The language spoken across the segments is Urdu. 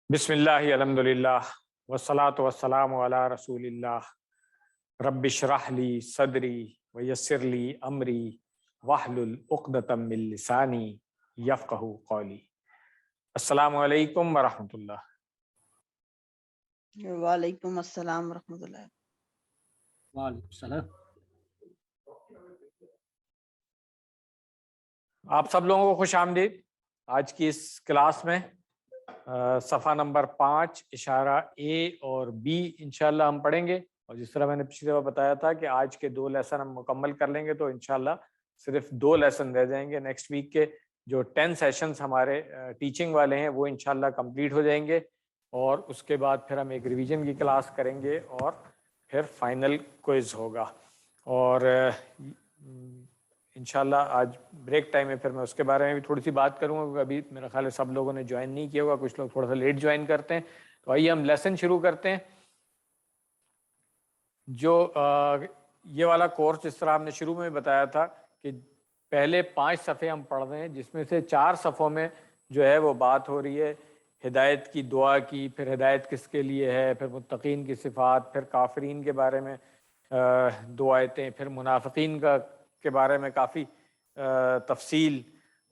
بسم اللہ الحمدللہ والصلاۃ والسلام علی رسول اللہ رب اشرح لی صدری ویسر لی امری واحلل عقدۃ من لسانی یفقہوا قولی۔ السلام علیکم ورحمۃ اللہ۔ وعلیکم السلام ورحمۃ اللہ۔ وعلیکم السلام۔ آپ سب لوگوں کو خوش آمدید۔ آج کی اس کلاس میں صفحہ نمبر 5 اشارہ اے اور بی انشاءاللہ ہم پڑھیں گے، اور جس طرح میں نے پچھلی دفعہ بتایا تھا کہ آج کے 2 لیسن ہم مکمل کر لیں گے تو انشاءاللہ صرف 2 لیسن رہ جائیں گے۔ نیکسٹ ویک کے جو 10 سیشنز ہمارے ٹیچنگ والے ہیں وہ انشاءاللہ کمپلیٹ ہو جائیں گے، اور اس کے بعد پھر ہم ایک ریویژن کی کلاس کریں گے اور پھر فائنل کوئز ہوگا۔ اور انشاءاللہ آج بریک ٹائم ہے، پھر میں اس کے بارے میں بھی تھوڑی سی بات کروں گا، کیونکہ ابھی میرا خیال ہے سب لوگوں نے جوائن نہیں کیا ہوگا، کچھ لوگ تھوڑا سا لیٹ جوائن کرتے ہیں۔ تو آئیے ہم لیسن شروع کرتے ہیں۔ جو یہ والا کورس جس طرح ہم نے شروع میں بتایا تھا کہ پہلے 5 صفحے ہم پڑھ رہے ہیں، جس میں سے 4 صفحوں میں جو ہے وہ بات ہو رہی ہے ہدایت کی دعا کی، پھر ہدایت کس کے لیے ہے، پھر متقین کی صفات، پھر کافرین کے بارے میں 2 آیتیں، پھر منافقین کے بارے میں کافی تفصیل،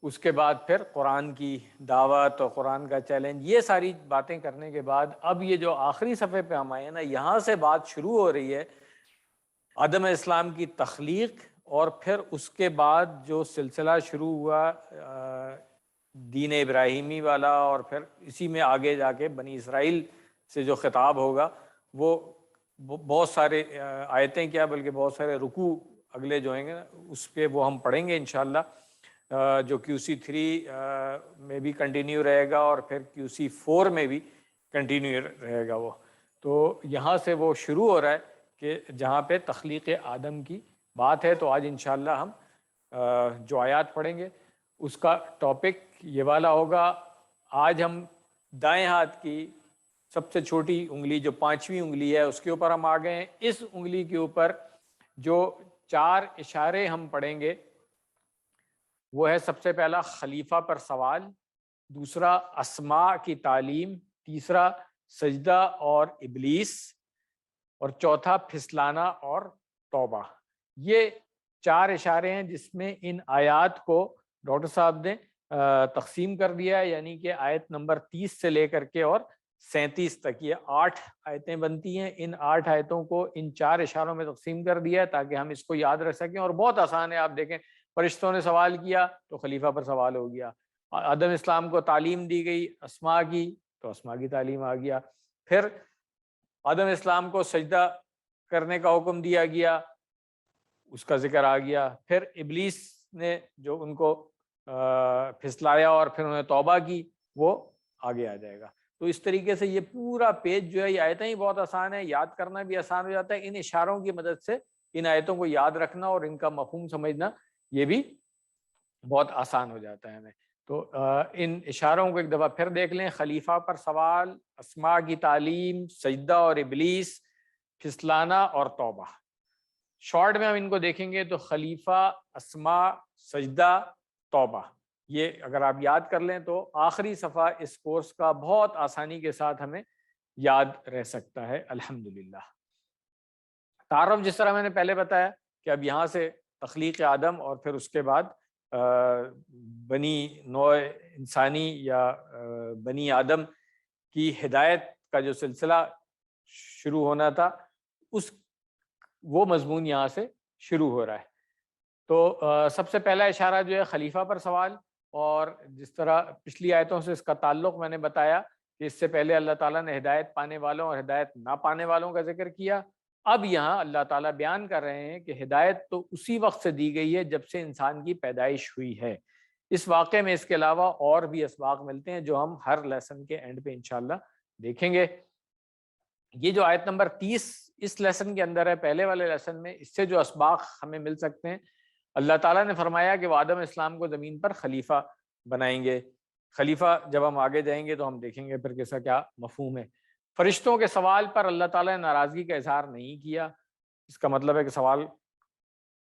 اس کے بعد پھر قرآن کی دعوت اور قرآن کا چیلنج۔ یہ ساری باتیں کرنے کے بعد اب یہ جو آخری صفحے پہ ہم آئے ہیں نا، یہاں سے بات شروع ہو رہی ہے آدم علیہ السلام کی تخلیق، اور پھر اس کے بعد جو سلسلہ شروع ہوا دین ابراہیمی والا، اور پھر اسی میں آگے جا کے بنی اسرائیل سے جو خطاب ہوگا وہ بہت سارے آیتیں کیا بلکہ بہت سارے رکوع اگلے جو ہیں گے اس پہ وہ ہم پڑھیں گے انشاءاللہ، جو QC3 میں بھی کنٹینیو رہے گا اور پھر QC4 میں بھی کنٹینیو رہے گا وہ۔ تو یہاں سے وہ شروع ہو رہا ہے کہ جہاں پہ تخلیق آدم کی بات ہے، تو آج انشاءاللہ ہم جو آیات پڑھیں گے اس کا ٹاپک یہ والا ہوگا۔ آج ہم دائیں ہاتھ کی سب سے چھوٹی انگلی جو 5ویں انگلی ہے اس کے اوپر ہم آ گئے ہیں۔ اس انگلی کے اوپر جو 4 اشارے ہم پڑھیں گے وہ ہے، سب سے پہلا خلیفہ پر سوال، دوسرا اسماء کی تعلیم، تیسرا سجدہ اور ابلیس، اور چوتھا پھسلانا اور توبہ۔ یہ 4 اشارے ہیں جس میں ان آیات کو ڈاکٹر صاحب نے تقسیم کر دیا ہے، یعنی کہ آیت نمبر 30 سے لے کر کے اور 37 تک یہ 8 آیتیں بنتی ہیں۔ ان 8 آیتوں کو ان 4 اشاروں میں تقسیم کر دیا ہے تاکہ ہم اس کو یاد رکھ سکیں، اور بہت آسان ہے۔ آپ دیکھیں، فرشتوں نے سوال کیا تو خلیفہ پر سوال ہو گیا، آدم اسلام کو تعلیم دی گئی اسماء کی تو اسماء کی تعلیم آ گیا، پھر آدم اسلام کو سجدہ کرنے کا حکم دیا گیا اس کا ذکر آ گیا، پھر ابلیس نے جو ان کو پھسلایا اور پھر انہیں توبہ کی وہ آگے آ جائے گا۔ تو اس طریقے سے یہ پورا پیج جو ہے، یہ آیتیں ہی بہت آسان ہے، یاد کرنا بھی آسان ہو جاتا ہے۔ ان اشاروں کی مدد سے ان آیتوں کو یاد رکھنا اور ان کا مفہوم سمجھنا یہ بھی بہت آسان ہو جاتا ہے ہمیں۔ تو ان اشاروں کو ایک دفعہ پھر دیکھ لیں۔ خلیفہ پر سوال، اسماء کی تعلیم، سجدہ اور ابلیس، پھسلانا اور توبہ۔ شارٹ میں ہم ان کو دیکھیں گے تو خلیفہ، اسماء، سجدہ، توبہ، یہ اگر آپ یاد کر لیں تو آخری صفحہ اس کورس کا بہت آسانی کے ساتھ ہمیں یاد رہ سکتا ہے الحمدللہ۔ تعارف جس طرح میں نے پہلے بتایا کہ اب یہاں سے تخلیق آدم اور پھر اس کے بعد بنی نوع انسانی یا بنی آدم کی ہدایت کا جو سلسلہ شروع ہونا تھا وہ مضمون یہاں سے شروع ہو رہا ہے۔ تو سب سے پہلا اشارہ جو ہے خلیفہ پر سوال، اور جس طرح پچھلی آیتوں سے اس کا تعلق میں نے بتایا کہ اس سے پہلے اللہ تعالیٰ نے ہدایت پانے والوں اور ہدایت نہ پانے والوں کا ذکر کیا۔ اب یہاں اللہ تعالیٰ بیان کر رہے ہیں کہ ہدایت تو اسی وقت سے دی گئی ہے جب سے انسان کی پیدائش ہوئی ہے۔ اس واقعے میں اس کے علاوہ اور بھی اسباق ملتے ہیں جو ہم ہر لیسن کے اینڈ پہ انشاءاللہ دیکھیں گے۔ یہ جو آیت نمبر 30 اس لیسن کے اندر ہے، پہلے والے لیسن میں، اس سے جو اسباق ہمیں مل سکتے ہیں، اللہ تعالیٰ نے فرمایا کہ وہ آدم اسلام کو زمین پر خلیفہ بنائیں گے۔ خلیفہ جب ہم آگے جائیں گے تو ہم دیکھیں گے پھر کہ اس کا کیا مفہوم ہے۔ فرشتوں کے سوال پر اللہ تعالیٰ نے ناراضگی کا اظہار نہیں کیا، اس کا مطلب ہے کہ سوال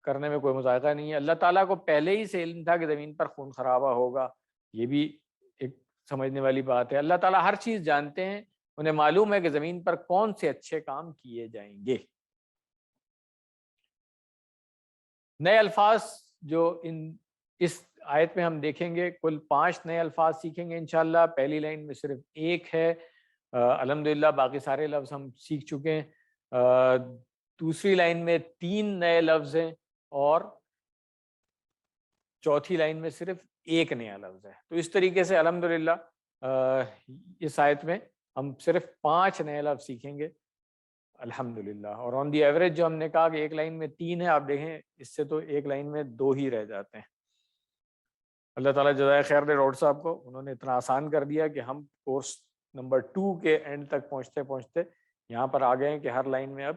کرنے میں کوئی مذائقہ نہیں ہے۔ اللہ تعالیٰ کو پہلے ہی سے علم تھا کہ زمین پر خون خرابہ ہوگا، یہ بھی ایک سمجھنے والی بات ہے. اللہ تعالیٰ ہر چیز جانتے ہیں، انہیں معلوم ہے کہ زمین پر کون سے اچھے کام کیے جائیں گے. نئے الفاظ جو اس آیت میں ہم دیکھیں گے، کل 5 نئے الفاظ سیکھیں گے انشاءاللہ. پہلی لائن میں صرف ایک ہے الحمدللہ، باقی سارے لفظ ہم سیکھ چکے ہیں. دوسری لائن میں 3 نئے لفظ ہیں اور چوتھی لائن میں صرف ایک نیا لفظ ہے. تو اس طریقے سے الحمدللہ اس آیت میں ہم صرف 5 نئے لفظ سیکھیں گے الحمدللہ. اور آن دی ایوریج جو ہم نے کہا کہ ایک لائن میں 3 ہے، آپ دیکھیں اس سے تو ایک لائن میں 2 ہی رہ جاتے ہیں. اللہ تعالیٰ جزائے خیر دے ڈاکٹر صاحب کو، انہوں نے اتنا آسان کر دیا کہ ہم کورس نمبر 2 کے اینڈ تک پہنچتے پہنچتے یہاں پر آ گئے ہیں کہ ہر لائن میں اب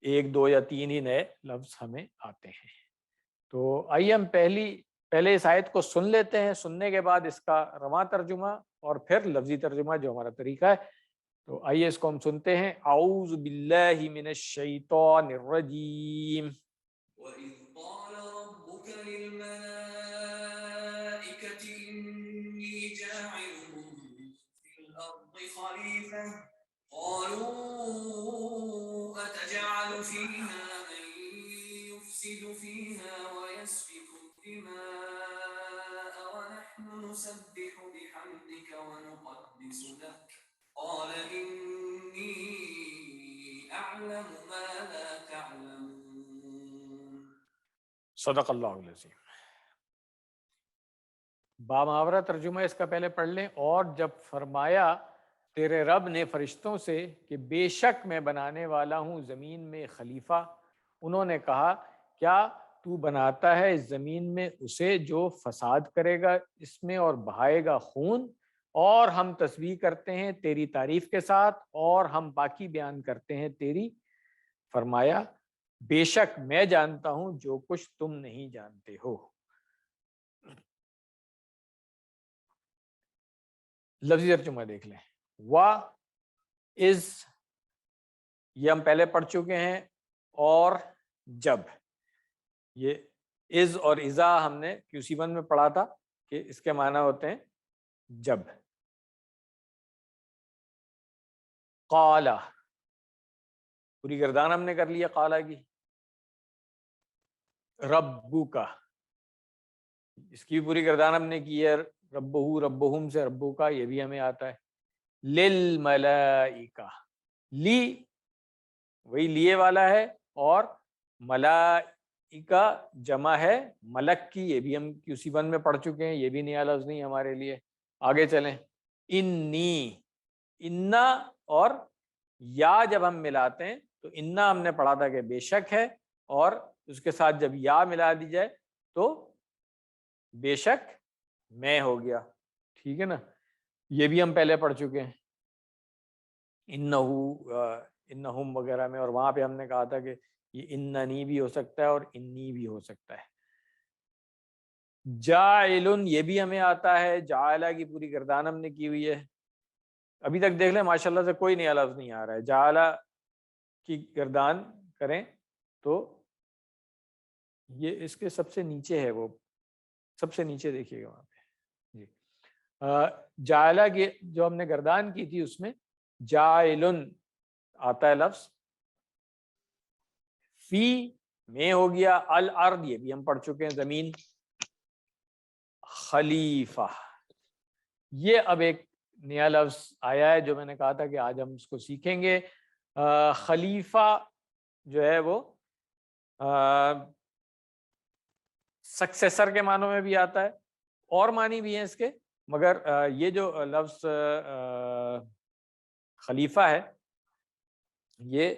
1 2 یا 3 ہی نئے لفظ ہمیں آتے ہیں. تو آئیے ہم پہلے اس آیت کو سن لیتے ہیں، سننے کے بعد اس کا رواں ترجمہ اور پھر لفظی ترجمہ جو ہمارا طریقہ ہے. تو آئیے اس کو ہم سنتے ہیں. اعوذ باللہ من الشیطان الرجیم. وَإِذْ قَالَ رَبُّكَ لِلْمَلَائِكَةِ إِنِّي جَاعِلٌ فِي الْأَرْضِ خَلِيفَةً قَالُوا أَتَجْعَلُ فِيهَا مَن يُفْسِدُ فِيهَا وَيَسْفِكُ الدِّمَاءَ وَنَحْنُ نُسَبِّحُ بِحَمْدِكَ وَنُقَدِّسُ لَكَ قال إني أعلم ما لا تعلمون. صدق اللہ العظیم. بامحاورہ ترجمہ اس کا پہلے پڑھ لیں. اور جب فرمایا تیرے رب نے فرشتوں سے کہ بے شک میں بنانے والا ہوں زمین میں خلیفہ، انہوں نے کہا کیا تو بناتا ہے اس زمین میں اسے جو فساد کرے گا اس میں اور بہائے گا خون، اور ہم تسبیح کرتے ہیں تیری تعریف کے ساتھ اور ہم باقی بیان کرتے ہیں تیری. فرمایا بے شک میں جانتا ہوں جو کچھ تم نہیں جانتے ہو. لفظی ترجمہ دیکھ لیں. وا از یہ ہم پہلے پڑھ چکے ہیں، اور جب یہ از اور اذا ہم نے QC1 میں پڑھا تھا کہ اس کے معنی ہوتے ہیں جب. قالا پوری گردان ہم نے کر لیا قالا کی. ربو کا اس کی پوری گردان ہم نے کی ہے. ربہو ربہم سے ربو کا یہ بھی ہمیں آتا ہے. للملائکہ لی وہی لیے والا ہے، اور ملائکہ جمع ہے ملک کی، یہ بھی ہم QC1 میں پڑھ چکے ہیں، یہ بھی نیا لفظ نہیں ہمارے لیے. آگے چلیں. انی انا اور یا جب ہم ملاتے ہیں تو انا ہم نے پڑھا تھا کہ بے شک ہے، اور اس کے ساتھ جب یا ملا دی جائے تو بے شک میں ہو گیا. ٹھیک ہے نا، یہ بھی ہم پہلے پڑھ چکے ہیں انہو انہم وغیرہ میں، اور وہاں پہ ہم نے کہا تھا کہ یہ اننی بھی ہو سکتا ہے اور انی بھی ہو سکتا ہے. جاعلن یہ بھی ہمیں آتا ہے، جعلہ کی پوری گردان ہم نے کی ہوئی ہے. ابھی تک دیکھ لیں ماشاءاللہ سے کوئی نیا لفظ نہیں آ رہا ہے. جعلہ کی گردان کریں تو یہ اس کے سب سے نیچے ہے، وہ سب سے نیچے دیکھیے گا وہاں پہ. جی جعلہ کی جو ہم نے گردان کی تھی اس میں جاعلن آتا ہے لفظ. فی میں ہو گیا. الارض یہ بھی ہم پڑھ چکے ہیں زمین. خلیفہ یہ اب ایک نیا لفظ آیا ہے جو میں نے کہا تھا کہ آج ہم اس کو سیکھیں گے. خلیفہ جو ہے وہ سکسیسر کے معنوں میں بھی آتا ہے، اور معنی بھی ہیں اس کے، مگر یہ جو لفظ خلیفہ ہے یہ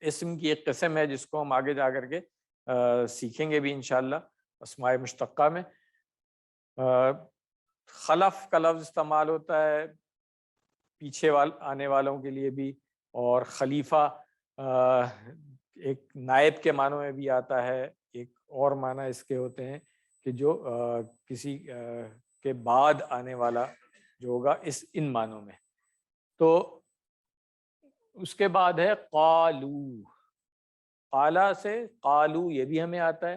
اسم کی ایک قسم ہے جس کو ہم آگے جا کر کے سیکھیں گے بھی انشاءاللہ اسماء مشتقہ میں. خلف کا لفظ استعمال ہوتا ہے پیچھے آنے والوں کے لیے بھی، اور خلیفہ ایک نائب کے معنوں میں بھی آتا ہے. ایک اور معنی اس کے ہوتے ہیں کہ جو کسی کے بعد آنے والا جو ہوگا ان معنوں میں. تو اس کے بعد ہے قالو. قالا سے قالو یہ بھی ہمیں آتا ہے.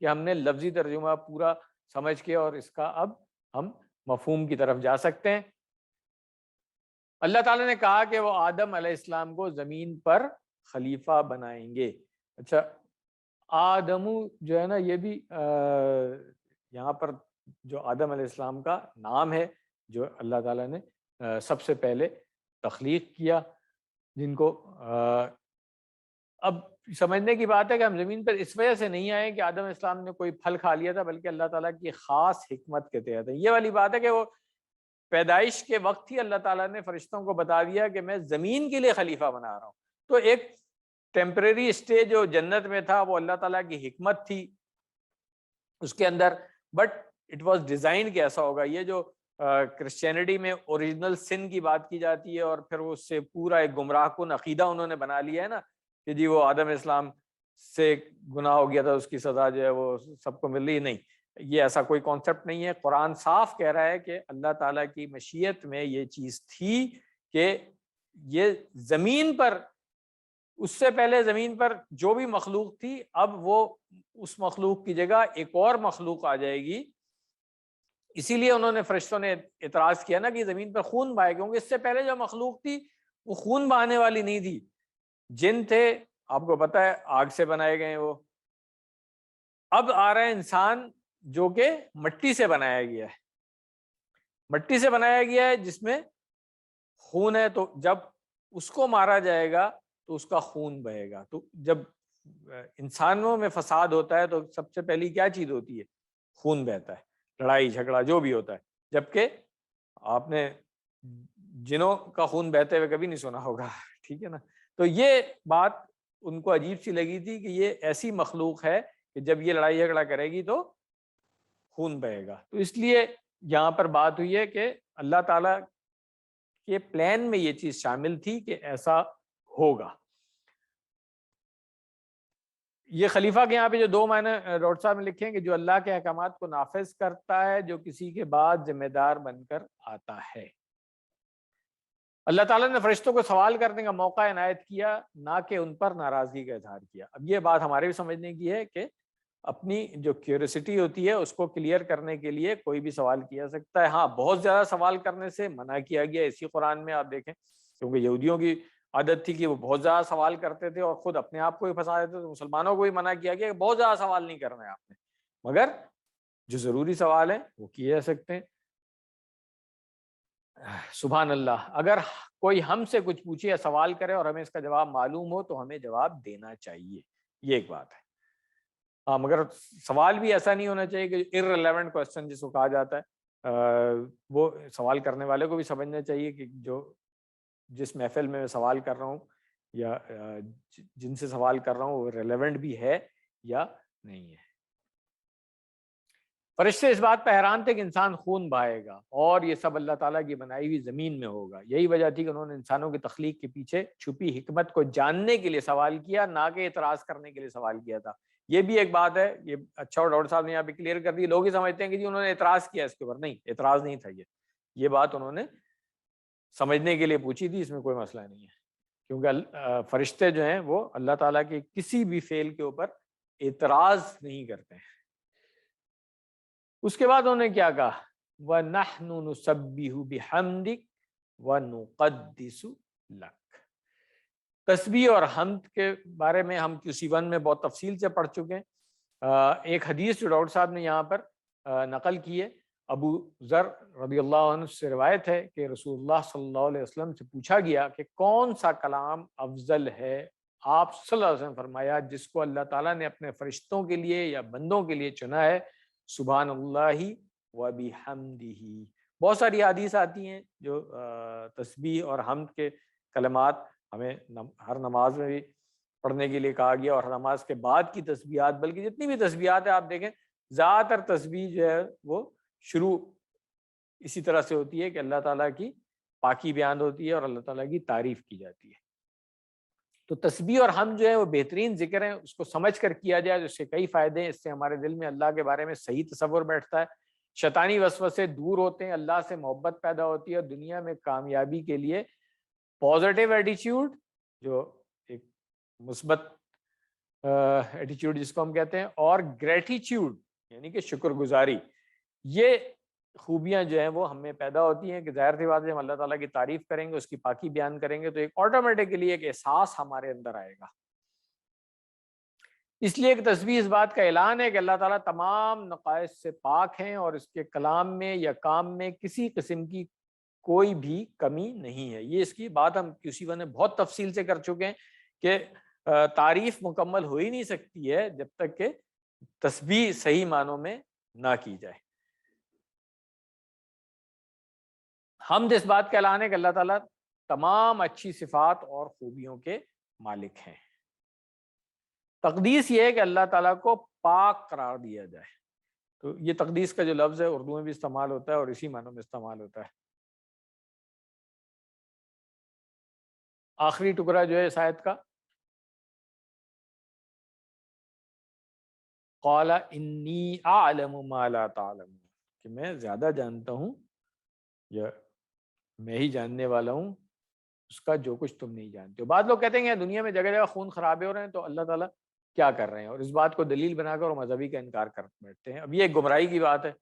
کہ ہم نے لفظی ترجمہ پورا سمجھ کے اور اس کا اب ہم مفہوم کی طرف جا سکتے ہیں۔ اللہ تعالیٰ نے کہا کہ وہ آدم علیہ السلام کو زمین پر خلیفہ بنائیں گے۔ اچھا، آدمو جو ہے نا، یہ بھی یہاں پر جو آدم علیہ السلام کا نام ہے جو اللہ تعالیٰ نے سب سے پہلے تخلیق کیا، جن کو اب سمجھنے کی بات ہے کہ ہم زمین پر اس وجہ سے نہیں آئے کہ آدم علیہ السلام نے کوئی پھل کھا لیا تھا، بلکہ اللہ تعالیٰ کی خاص حکمت کے تحت ہے۔ یہ والی بات ہے کہ وہ پیدائش کے وقت ہی اللہ تعالیٰ نے فرشتوں کو بتا دیا کہ میں زمین کے لیے خلیفہ بنا رہا ہوں۔ تو ایک ٹیمپریری اسٹیج جو جنت میں تھا وہ اللہ تعالیٰ کی حکمت تھی اس کے اندر، بٹ اٹ واز ڈیزائن کہ ایسا ہوگا۔ یہ جو کرسچینٹی میں اوریجنل سن کی بات کی جاتی ہے اور پھر اس سے پورا ایک گمراہ کن عقیدہ انہوں نے بنا لیا ہے نا کہ جی وہ آدم اسلام سے گناہ ہو گیا تھا، اس کی سزا جو ہے وہ سب کو مل رہی ہے، نہیں، یہ ایسا کوئی کانسیپٹ نہیں ہے۔ قرآن صاف کہہ رہا ہے کہ اللہ تعالیٰ کی مشیت میں یہ چیز تھی کہ یہ زمین پر، اس سے پہلے زمین پر جو بھی مخلوق تھی، اب وہ اس مخلوق کی جگہ ایک اور مخلوق آ جائے گی۔ اسی لیے انہوں نے فرشتوں نے اعتراض کیا نا کہ زمین پر خون بہائے، کیونکہ اس سے پہلے جو مخلوق تھی وہ خون بہانے والی نہیں تھی، جن تھے، آپ کو پتہ ہے آگ سے بنائے گئے وہ۔ اب آ رہا ہے انسان جو کہ مٹی سے بنایا گیا ہے، مٹی سے بنایا گیا ہے جس میں خون ہے، تو جب اس کو مارا جائے گا تو اس کا خون بہے گا۔ تو جب انسانوں میں فساد ہوتا ہے تو سب سے پہلی کیا چیز ہوتی ہے؟ خون بہتا ہے، لڑائی جھگڑا جو بھی ہوتا ہے، جبکہ آپ نے جنوں کا خون بہتے ہوئے کبھی نہیں سنا ہوگا، ٹھیک ہے نا۔ تو یہ بات ان کو عجیب سی لگی تھی کہ یہ ایسی مخلوق ہے کہ جب یہ لڑائی جھگڑا کرے گی تو خون بہے گا۔ تو اس لیے یہاں پر بات ہوئی ہے کہ اللہ تعالیٰ کے پلان میں یہ چیز شامل تھی کہ ایسا ہوگا۔ یہ خلیفہ کے یہاں پہ جو دو معنی ڈاکٹر صاحب نے لکھے ہیں کہ جو اللہ کے احکامات کو نافذ کرتا ہے، جو کسی کے بعد ذمہ دار بن کر آتا ہے۔ اللہ تعالیٰ نے فرشتوں کو سوال کرنے کا موقع عنایت کیا، نہ کہ ان پر ناراضگی کا اظہار کیا۔ اب یہ بات ہمارے بھی سمجھنے کی ہے کہ اپنی جو کیوریوسٹی ہوتی ہے اس کو کلیئر کرنے کے لیے کوئی بھی سوال کیا سکتا ہے۔ ہاں، بہت زیادہ سوال کرنے سے منع کیا گیا اسی قرآن میں، آپ دیکھیں، کیونکہ یہودیوں کی عادت تھی کہ وہ بہت زیادہ سوال کرتے تھے اور خود اپنے آپ کو بھی پھنسا دیتے، تو مسلمانوں کو بھی منع کیا گیا کہ بہت زیادہ سوال نہیں کرنا ہے آپ نے، مگر جو ضروری سوال ہیں وہ کیے جا سکتے ہیں۔ سبحان اللہ، اگر کوئی ہم سے کچھ پوچھے یا سوال کرے اور ہمیں اس کا جواب معلوم ہو تو ہمیں جواب دینا چاہیے، یہ ایک بات ہے۔ ہاں، مگر سوال بھی ایسا نہیں ہونا چاہیے کہ irrelevant question جس کو کہا جاتا ہے، وہ سوال کرنے والے کو بھی سمجھنا چاہیے کہ جو جس محفل میں سوال کر رہا ہوں یا جن سے سوال کر رہا ہوں وہ ریلیونٹ بھی ہے یا نہیں ہے۔ فرشتے اس بات پہ حیران تھے کہ انسان خون بہائے گا اور یہ سب اللہ تعالیٰ کی بنائی ہوئی زمین میں ہوگا۔ یہی وجہ تھی کہ انہوں نے انسانوں کی تخلیق کے پیچھے چھپی حکمت کو جاننے کے لیے سوال کیا، نہ کہ اعتراض کرنے کے لیے سوال کیا تھا۔ یہ بھی ایک بات ہے، یہ اچھا اور ڈاکٹر صاحب نے یہاں پہ کلیئر کر دی۔ لوگ ہی سمجھتے ہیں کہ جی انہوں نے اعتراض کیا اس کے اوپر، نہیں، اعتراض نہیں تھا، یہ بات انہوں نے سمجھنے کے لیے پوچھی تھی، اس میں کوئی مسئلہ نہیں ہے، کیونکہ فرشتے جو ہیں وہ اللہ تعالیٰ کے کسی بھی فعل کے اوپر اعتراض نہیں کرتے ہیں۔ اس کے بعد انہوں نے کیا کہا؟ وَنَحْنُ نُسَبِّحُ بِحَمْدِكَ وَنُقَدِّسُ لَكَ۔ تسبیح اور حمد کے بارے میں ہم QC1 میں بہت تفصیل سے پڑھ چکے ہیں۔ ایک حدیث جو ڈاکٹر صاحب نے یہاں پر نقل کی ہے، ابو ذر رضی اللہ عنہ سے روایت ہے کہ رسول اللہ صلی اللہ علیہ وسلم سے پوچھا گیا کہ کون سا کلام افضل ہے؟ آپ صلی اللہ علیہ وسلم فرمایا جس کو اللہ تعالیٰ نے اپنے فرشتوں کے لیے یا بندوں کے لیے چنا ہے، سبحان اللہ و بحمدہ۔ بہت ساری حدیث آتی ہیں جو تسبیح اور حمد کے کلمات ہمیں ہر نماز میں بھی پڑھنے کے لیے کہا گیا، اور نماز کے بعد کی تسبیحات، بلکہ جتنی بھی تسبیحات ہیں آپ دیکھیں، زیادہ تر تسبیح جو ہے وہ شروع اسی طرح سے ہوتی ہے کہ اللہ تعالیٰ کی پاکی بیان ہوتی ہے اور اللہ تعالیٰ کی تعریف کی جاتی ہے۔ تو تسبیح اور حمد جو ہے وہ بہترین ذکر ہیں، اس کو سمجھ کر کیا جائے تو اس سے کئی فائدے ہیں۔ اس سے ہمارے دل میں اللہ کے بارے میں صحیح تصور بیٹھتا ہے، شیطانی وسوسے دور ہوتے ہیں، اللہ سے محبت پیدا ہوتی ہے، اور دنیا میں کامیابی کے لیے پازیٹیو ایٹیچیوڈ، جو ایک مثبت ایٹیچیوڈ جس کو ہم کہتے ہیں، اور گریٹیچیوڈ یعنی کہ شکر گزاری، یہ خوبیاں جو ہیں وہ ہمیں پیدا ہوتی ہیں کہ ظاہر سی بات ہے ہم اللہ تعالیٰ کی تعریف کریں گے، اس کی پاکی بیان کریں گے تو ایک آٹومیٹکلی ایک احساس ہمارے اندر آئے گا۔ اس لیے ایک تسبیح اس بات کا اعلان ہے کہ اللہ تعالیٰ تمام نقائص سے پاک ہیں اور اس کے کلام میں یا کام میں کسی قسم کی کوئی بھی کمی نہیں ہے۔ یہ اس کی بات ہم QC1 نے بہت تفصیل سے کر چکے ہیں کہ تعریف مکمل ہو ہی نہیں سکتی ہے جب تک کہ تسبیح صحیح معنوں میں نہ کی جائے۔ حمد اس بات کا اعلان ہے کہ اللہ تعالیٰ تمام اچھی صفات اور خوبیوں کے مالک ہیں۔ تقدیس یہ ہے کہ اللہ تعالیٰ کو پاک قرار دیا جائے، تو یہ تقدیس کا جو لفظ ہے اردو میں بھی استعمال ہوتا ہے اور اسی معنوں میں استعمال ہوتا ہے۔ آخری ٹکڑا جو ہے اس آیت کا، قال انی اعلم ما لا تعلمون، کہ میں زیادہ جانتا ہوں یا میں ہی جاننے والا ہوں اس کا جو کچھ تم نہیں جانتے ہو۔ بعض لوگ کہتے ہیں کہ دنیا میں جگہ جگہ خون خرابے ہو رہے ہیں تو اللہ تعالیٰ کیا کر رہے ہیں، اور اس بات کو دلیل بنا کر اور مذہبی کا انکار کر بیٹھتے ہیں۔ اب یہ ایک گمراہی کی بات ہے۔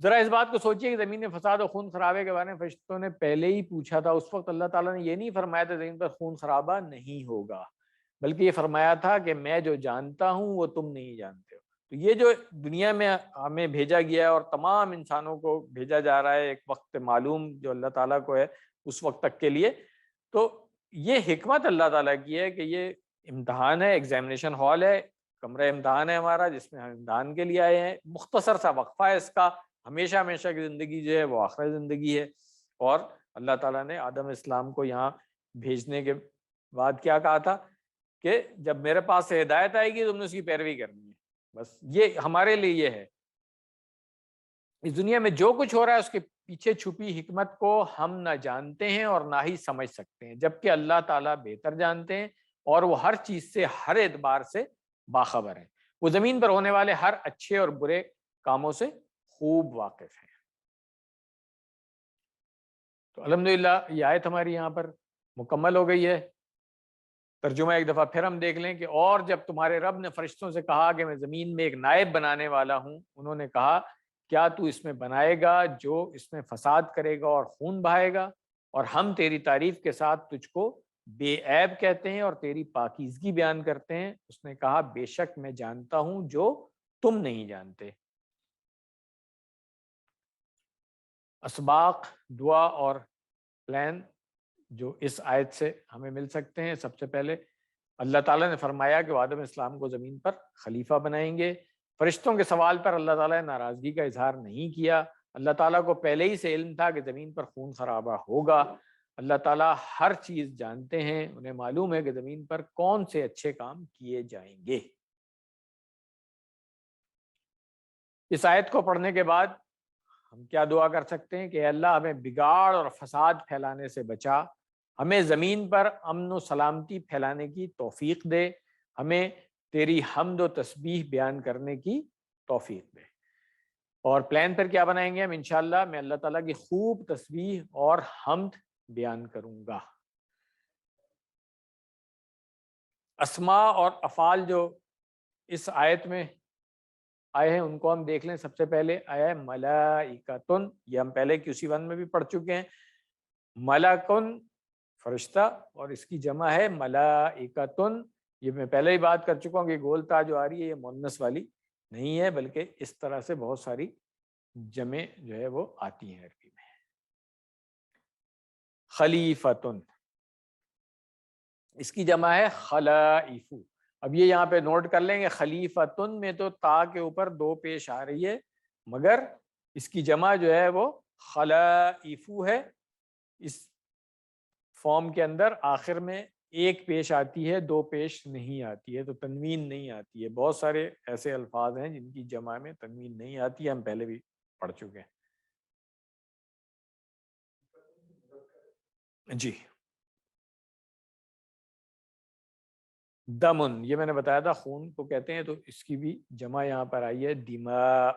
ذرا اس بات کو سوچئے کہ زمین میں فساد اور خون خرابے کے بارے میں فرشتوں نے پہلے ہی پوچھا تھا، اس وقت اللہ تعالیٰ نے یہ نہیں فرمایا تھا زمین پر خون خرابہ نہیں ہوگا، بلکہ یہ فرمایا تھا کہ میں جو جانتا ہوں وہ تم نہیں جانتے ہو۔ تو یہ جو دنیا میں ہمیں بھیجا گیا ہے اور تمام انسانوں کو بھیجا جا رہا ہے ایک وقت معلوم جو اللہ تعالیٰ کو ہے اس وقت تک کے لیے، تو یہ حکمت اللہ تعالیٰ کی ہے کہ یہ امتحان ہے، ایگزامینیشن ہال ہے، کمرہ امتحان ہے ہمارا جس میں ہم امتحان کے لیے آئے ہیں۔ مختصر سا وقفہ ہے اس کا، ہمیشہ ہمیشہ کی زندگی جو ہے وہ آخری زندگی ہے۔ اور اللہ تعالیٰ نے آدم اسلام کو یہاں بھیجنے کے بعد کیا کہا تھا کہ جب میرے پاس سے ہدایت آئے گی تم نے اس کی پیروی کرنی ہے۔ بس یہ ہمارے لیے یہ ہے، اس دنیا میں جو کچھ ہو رہا ہے اس کے پیچھے چھپی حکمت کو ہم نہ جانتے ہیں اور نہ ہی سمجھ سکتے ہیں، جبکہ اللہ تعالیٰ بہتر جانتے ہیں اور وہ ہر چیز سے ہر اعتبار سے باخبر ہیں۔ وہ زمین پر ہونے والے ہر اچھے اور برے کاموں سے خوب واقف ہیں۔ تو الحمدللہ یہ آیت ہماری یہاں پر مکمل ہو گئی ہے۔ ترجمہ ایک دفعہ پھر ہم دیکھ لیں کہ اور جب تمہارے رب نے فرشتوں سے کہا کہ میں زمین میں ایک نائب بنانے والا ہوں، انہوں نے کہا کیا تو اس میں بنائے گا جو اس میں فساد کرے گا اور خون بہائے گا، اور ہم تیری تعریف کے ساتھ تجھ کو بے عیب کہتے ہیں اور تیری پاکیزگی بیان کرتے ہیں۔ اس نے کہا بے شک میں جانتا ہوں جو تم نہیں جانتے۔ اسباق، دعا اور پلان جو اس آیت سے ہمیں مل سکتے ہیں، سب سے پہلے اللہ تعالیٰ نے فرمایا کہ وہ آدم اسلام کو زمین پر خلیفہ بنائیں گے۔ فرشتوں کے سوال پر اللہ تعالیٰ نے ناراضگی کا اظہار نہیں کیا۔ اللہ تعالیٰ کو پہلے ہی سے علم تھا کہ زمین پر خون خرابہ ہوگا۔ اللہ تعالیٰ ہر چیز جانتے ہیں، انہیں معلوم ہے کہ زمین پر کون سے اچھے کام کیے جائیں گے۔ اس آیت کو پڑھنے کے بعد ہم کیا دعا کر سکتے ہیں کہ اے اللہ ہمیں بگاڑ اور فساد پھیلانے سے بچا، ہمیں زمین پر امن و سلامتی پھیلانے کی توفیق دے، ہمیں تیری حمد و تسبیح بیان کرنے کی توفیق دے۔ اور پلان پر کیا بنائیں گے ہم؟ انشاءاللہ میں اللہ تعالیٰ کی خوب تسبیح اور حمد بیان کروں گا۔ اسماء اور افعال جو اس آیت میں آئے ہیں ان کو ہم دیکھ لیں۔ سب سے پہلے آیا ہے ملائکتن، یہ ہم پہلے QC1 میں بھی پڑھ چکے ہیں۔ ملکن فرشتہ، اور اس کی جمع ہے ملائکتن۔ یہ میں پہلے ہی بات کر چکا ہوں کہ گول تا جو آ رہی ہے یہ مؤنث والی نہیں ہے، بلکہ اس طرح سے بہت ساری جمع جو ہے وہ آتی ہیں عربی میں۔ خلیفتن، اس کی جمع ہے خلائف۔ اب یہ یہاں پہ نوٹ کر لیں گے، خلیفتن میں تو تا کے اوپر دو پیش آ رہی ہے، مگر اس کی جمع جو ہے وہ خلائف ہے۔ اس فارم کے اندر آخر میں ایک پیش آتی ہے، دو پیش نہیں آتی ہے، تو تنوین نہیں آتی ہے۔ بہت سارے ایسے الفاظ ہیں جن کی جمع میں تنوین نہیں آتی ہے، ہم پہلے بھی پڑھ چکے ہیں۔ جی، دمن، یہ میں نے بتایا تھا خون کو کہتے ہیں، تو اس کی بھی جمع یہاں پر آئی ہے دماء۔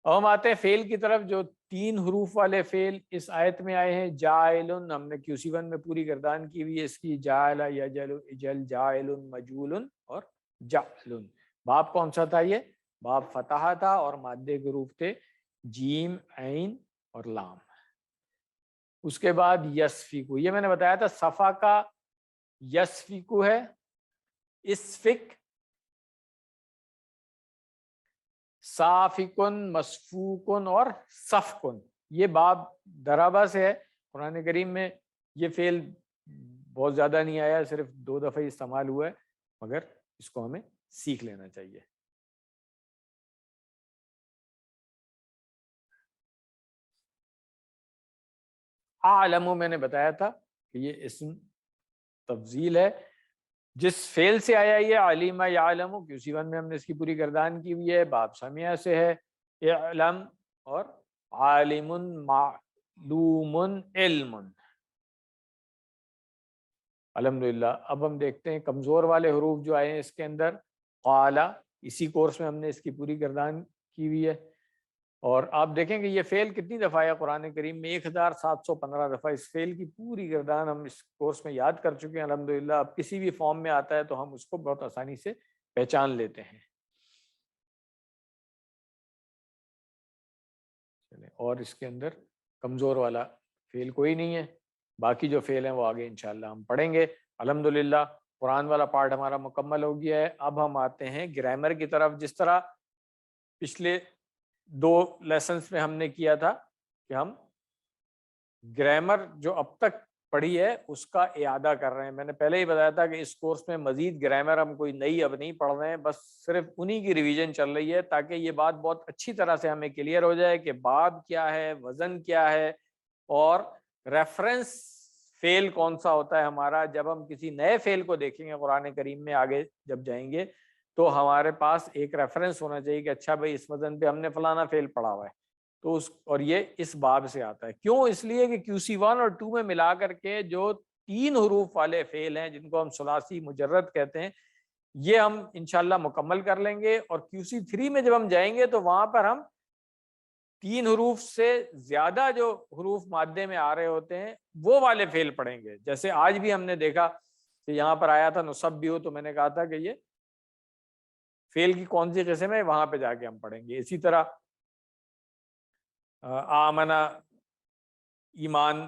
اب ہم آتے ہیں فعل کی طرف. جو 3 حروف والے فعل اس آیت میں آئے ہیں. جاعلن ہم نے QC1 میں پوری گردان کی ہوئی ہے اس کی. جاعل یجل اجل جاعل مجول اور جعل. باب کون سا تھا؟ یہ باب فتحہ تھا اور مادے کے حروف تھے جیم عین اور لام. اس کے بعد یسفیکو، یہ میں نے بتایا تھا صفا کا یسفیکو ہے، اسفک، صافکن، مسفوکن اور صفکن. یہ باب درابہ سے ہے. قرآن کریم میں یہ فعل بہت زیادہ نہیں آیا، صرف 2 دفعہ استعمال ہوا ہے، مگر اس کو ہمیں سیکھ لینا چاہیے. اعلم میں نے بتایا تھا کہ یہ اسم تفضیل ہے. جس فعل سے آیا یہ علیم یعلم، QC1 میں ہم نے اس کی پوری گردان کی ہوئی ہے. باب سمیع سے ہے اعلم اور عالم معلوم علم. الحمدللہ. اب ہم دیکھتے ہیں کمزور والے حروف جو آئے ہیں اس کے اندر. قال، اسی کورس میں ہم نے اس کی پوری گردان کی ہوئی ہے. اور آپ دیکھیں کہ یہ فعل کتنی دفعہ ہے قرآن کریم میں؟ 1715 دفعہ. اس فعل کی پوری گردان ہم اس کورس میں یاد کر چکے ہیں الحمدللہ. اب کسی بھی فارم میں آتا ہے تو ہم اس کو بہت آسانی سے پہچان لیتے ہیں. چلیں، اور اس کے اندر کمزور والا فعل کوئی نہیں ہے. باقی جو فعل ہیں وہ آگے انشاءاللہ ہم پڑھیں گے. الحمدللہ قرآن والا پارٹ ہمارا مکمل ہو گیا ہے. اب ہم آتے ہیں گرامر کی طرف. جس طرح پچھلے 2 لیسنز میں ہم نے کیا تھا کہ ہم گرامر جو اب تک پڑھی ہے اس کا اعادہ کر رہے ہیں. میں نے پہلے ہی بتایا تھا کہ اس کورس میں مزید گرامر ہم کوئی نئی اب نہیں پڑھ رہے ہیں، بس صرف انہی کی ریویژن چل رہی ہے تاکہ یہ بات بہت اچھی طرح سے ہمیں کلیئر ہو جائے کہ باب کیا ہے، وزن کیا ہے، اور ریفرنس فعل کون سا ہوتا ہے ہمارا. جب ہم کسی نئے فعل کو دیکھیں گے قرآن کریم میں آگے جب جائیں گے تو ہمارے پاس ایک ریفرنس ہونا چاہیے کہ اچھا بھائی اس وزن پہ ہم نے فلانا فعل پڑھا ہوا ہے. تو اور یہ اس باب سے آتا ہے. کیوں؟ اس لیے کہ QC1 اور 2 میں ملا کر کے جو 3 حروف والے فعل ہیں جن کو ہم ثلاثی مجرد کہتے ہیں یہ ہم انشاءاللہ مکمل کر لیں گے. اور QC3 میں جب ہم جائیں گے تو وہاں پر ہم 3 حروف سے زیادہ جو حروف مادے میں آ رہے ہوتے ہیں وہ والے فعل پڑھیں گے. جیسے آج بھی ہم نے دیکھا کہ یہاں پر آیا تھا نسبح، تو میں نے کہا تھا کہ یہ فعل کی کون سی قسم ہے، وہاں پہ جا کے ہم پڑھیں گے. اسی طرح آمنا، ایمان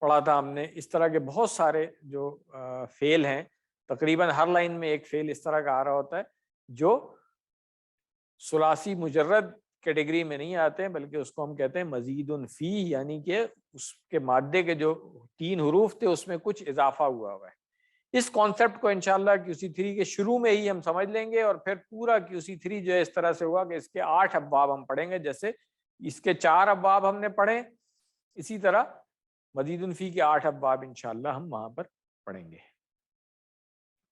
پڑھا تھا ہم نے. اس طرح کے بہت سارے جو فعل ہیں، تقریباً ہر لائن میں ایک فعل اس طرح کا آ رہا ہوتا ہے جو ثلاثی مجرد کیٹیگری میں نہیں آتے ہیں، بلکہ اس کو ہم کہتے ہیں مزید فی، یعنی کہ اس کے مادے کے جو 3 حروف تھے اس میں کچھ اضافہ ہوا ہوا ہے. اس کانسیپٹ کو انشاءاللہ QC3 کے شروع میں ہی ہم سمجھ لیں گے، اور پھر پورا QC3 جو ہے اس طرح سے ہوا کہ اس کے 8 ابواب ہم پڑھیں گے. جیسے اس کے 4 ابواب ہم نے پڑھے، اسی طرح مزید فی کے 8 ابواب انشاءاللہ ہم وہاں پر پڑھیں گے.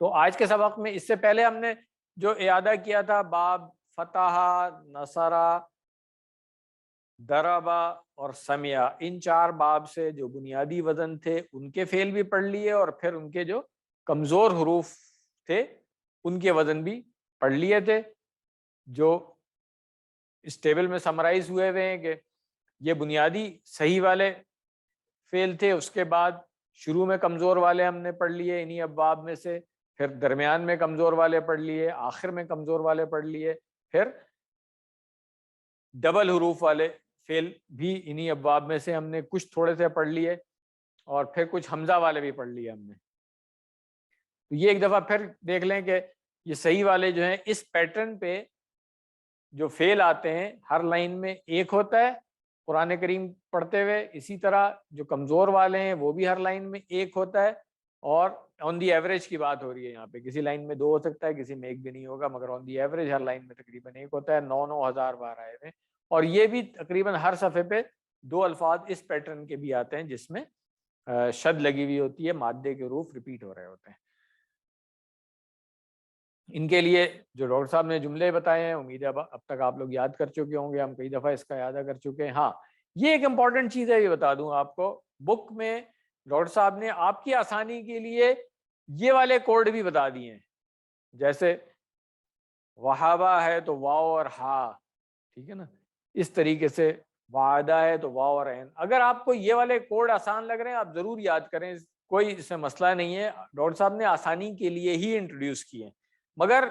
تو آج کے سبق میں اس سے پہلے ہم نے جو اعادہ کیا تھا باب فتح، نصرہ، ضربہ اور سمعہ، ان 4 باب سے جو بنیادی وزن تھے ان کے فعل بھی پڑھ لیے، اور پھر ان کے جو کمزور حروف تھے ان کے وزن بھی پڑھ لیے تھے، جو اس ٹیبل میں سمرائز ہوئے ہیں کہ یہ بنیادی صحیح والے فعل تھے. اس کے بعد شروع میں کمزور والے ہم نے پڑھ لیے انہی ابواب میں سے، پھر درمیان میں کمزور والے پڑھ لیے، آخر میں کمزور والے پڑھ لیے، پھر ڈبل حروف والے فعل بھی انہی ابواب میں سے ہم نے کچھ تھوڑے سے پڑھ لیے، اور پھر کچھ حمزہ والے بھی پڑھ لیے ہم نے. تو یہ ایک دفعہ پھر دیکھ لیں کہ یہ صحیح والے جو ہیں اس پیٹرن پہ جو فعل آتے ہیں ہر لائن میں ایک ہوتا ہے قرآن کریم پڑھتے ہوئے. اسی طرح جو کمزور والے ہیں وہ بھی ہر لائن میں ایک ہوتا ہے، اور آن دی ایوریج کی بات ہو رہی ہے یہاں پہ. کسی لائن میں 2 ہو سکتا ہے، کسی میں 1 بھی نہیں ہوگا، مگر آن دی ایوریج ہر لائن میں تقریباً 1 ہوتا ہے. 9,000 بار آئے ہوئے، اور یہ بھی تقریباً ہر صفحے پہ 2 الفاظ اس پیٹرن کے بھی آتے ہیں جس میں شد لگی ہوئی ہوتی ہے، مادے کے حروف ریپیٹ ہو رہے ہوتے ہیں. ان کے لیے جو ڈاکٹر صاحب نے جملے بتائے ہیں امید ہے اب تک آپ لوگ یاد کر چکے ہوں گے، ہم کئی دفعہ اس کا اعادہ کر چکے ہیں. ہاں، یہ ایک امپورٹنٹ چیز ہے، یہ بتا دوں آپ کو، بک میں ڈاکٹر صاحب نے آپ کی آسانی کے لیے یہ والے کوڈ بھی بتا دیے ہیں. جیسے وہابہ ہے تو واو اور ہا، ٹھیک ہے نا، اس طریقے سے وعدہ ہے تو واو اور عین. اگر آپ کو یہ والے کوڈ آسان لگ رہے ہیں آپ ضرور یاد کریں, کوئی اس میں مسئلہ نہیں ہے, ڈاکٹر صاحب نے آسانی کے لیے ہی انٹروڈیوس کیے ہیں. مگر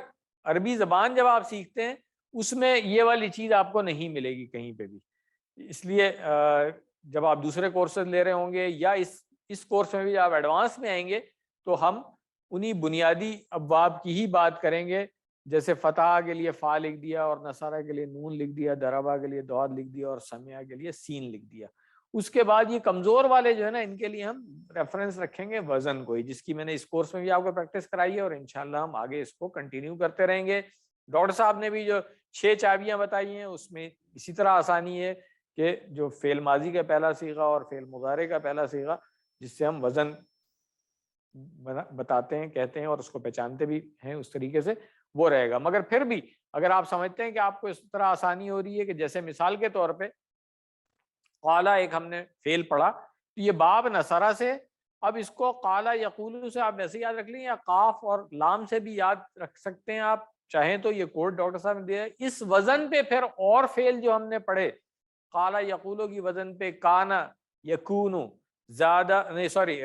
عربی زبان جب آپ سیکھتے ہیں اس میں یہ والی چیز آپ کو نہیں ملے گی کہیں پہ بھی. اس لیے جب آپ دوسرے کورسز لے رہے ہوں گے یا اس کورس میں بھی آپ ایڈوانس میں آئیں گے تو ہم انہی بنیادی ابواب کی ہی بات کریں گے, جیسے فتح کے لیے فا لکھ دیا اور نصارہ کے لیے نون لکھ دیا, دربا کے لیے داد لکھ دیا اور سمیع کے لیے سین لکھ دیا. اس کے بعد یہ کمزور والے جو ہے نا ان کے لیے ہم ریفرنس رکھیں گے وزن کو ہی, جس کی میں نے اس کورس میں بھی آپ کو پریکٹس کرائی ہے اور انشاءاللہ ہم آگے اس کو کنٹینیو کرتے رہیں گے. ڈاکٹر صاحب نے بھی جو 6 چابیاں بتائی ہیں اس میں اسی طرح آسانی ہے کہ جو فعل ماضی کا پہلا صیغہ اور فعل مضارع کا پہلا صیغہ جس سے ہم وزن بتاتے ہیں کہتے ہیں اور اس کو پہچانتے بھی ہیں اس طریقے سے وہ رہے گا. مگر پھر بھی اگر آپ سمجھتے ہیں کہ آپ کو اس طرح آسانی ہو رہی ہے کہ جیسے مثال کے طور پہ قالا ایک ہم نے فعل پڑھا تو یہ باب نصرہ سے, اب اس کو قالا یقولو سے آپ ویسے یاد رکھ لیں یا قاف اور لام سے بھی یاد رکھ سکتے ہیں آپ چاہیں تو. یہ کوڈ ڈاکٹر صاحب نے دیا ہے. اس وزن پہ پھر اور فعل جو ہم نے پڑھے قالا یقولو کی وزن پہ کانا یکونو زیادہ نہیں سوری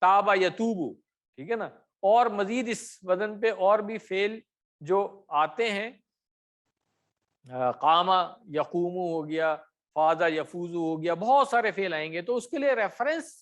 تابا یتوبو, ٹھیک ہے نا, اور مزید اس وزن پہ اور بھی فعل جو آتے ہیں قاما یقومو ہو گیا, فازا یفوزو ہو گیا, بہت سارے فعل آئیں گے. تو اس کے لیے ریفرنس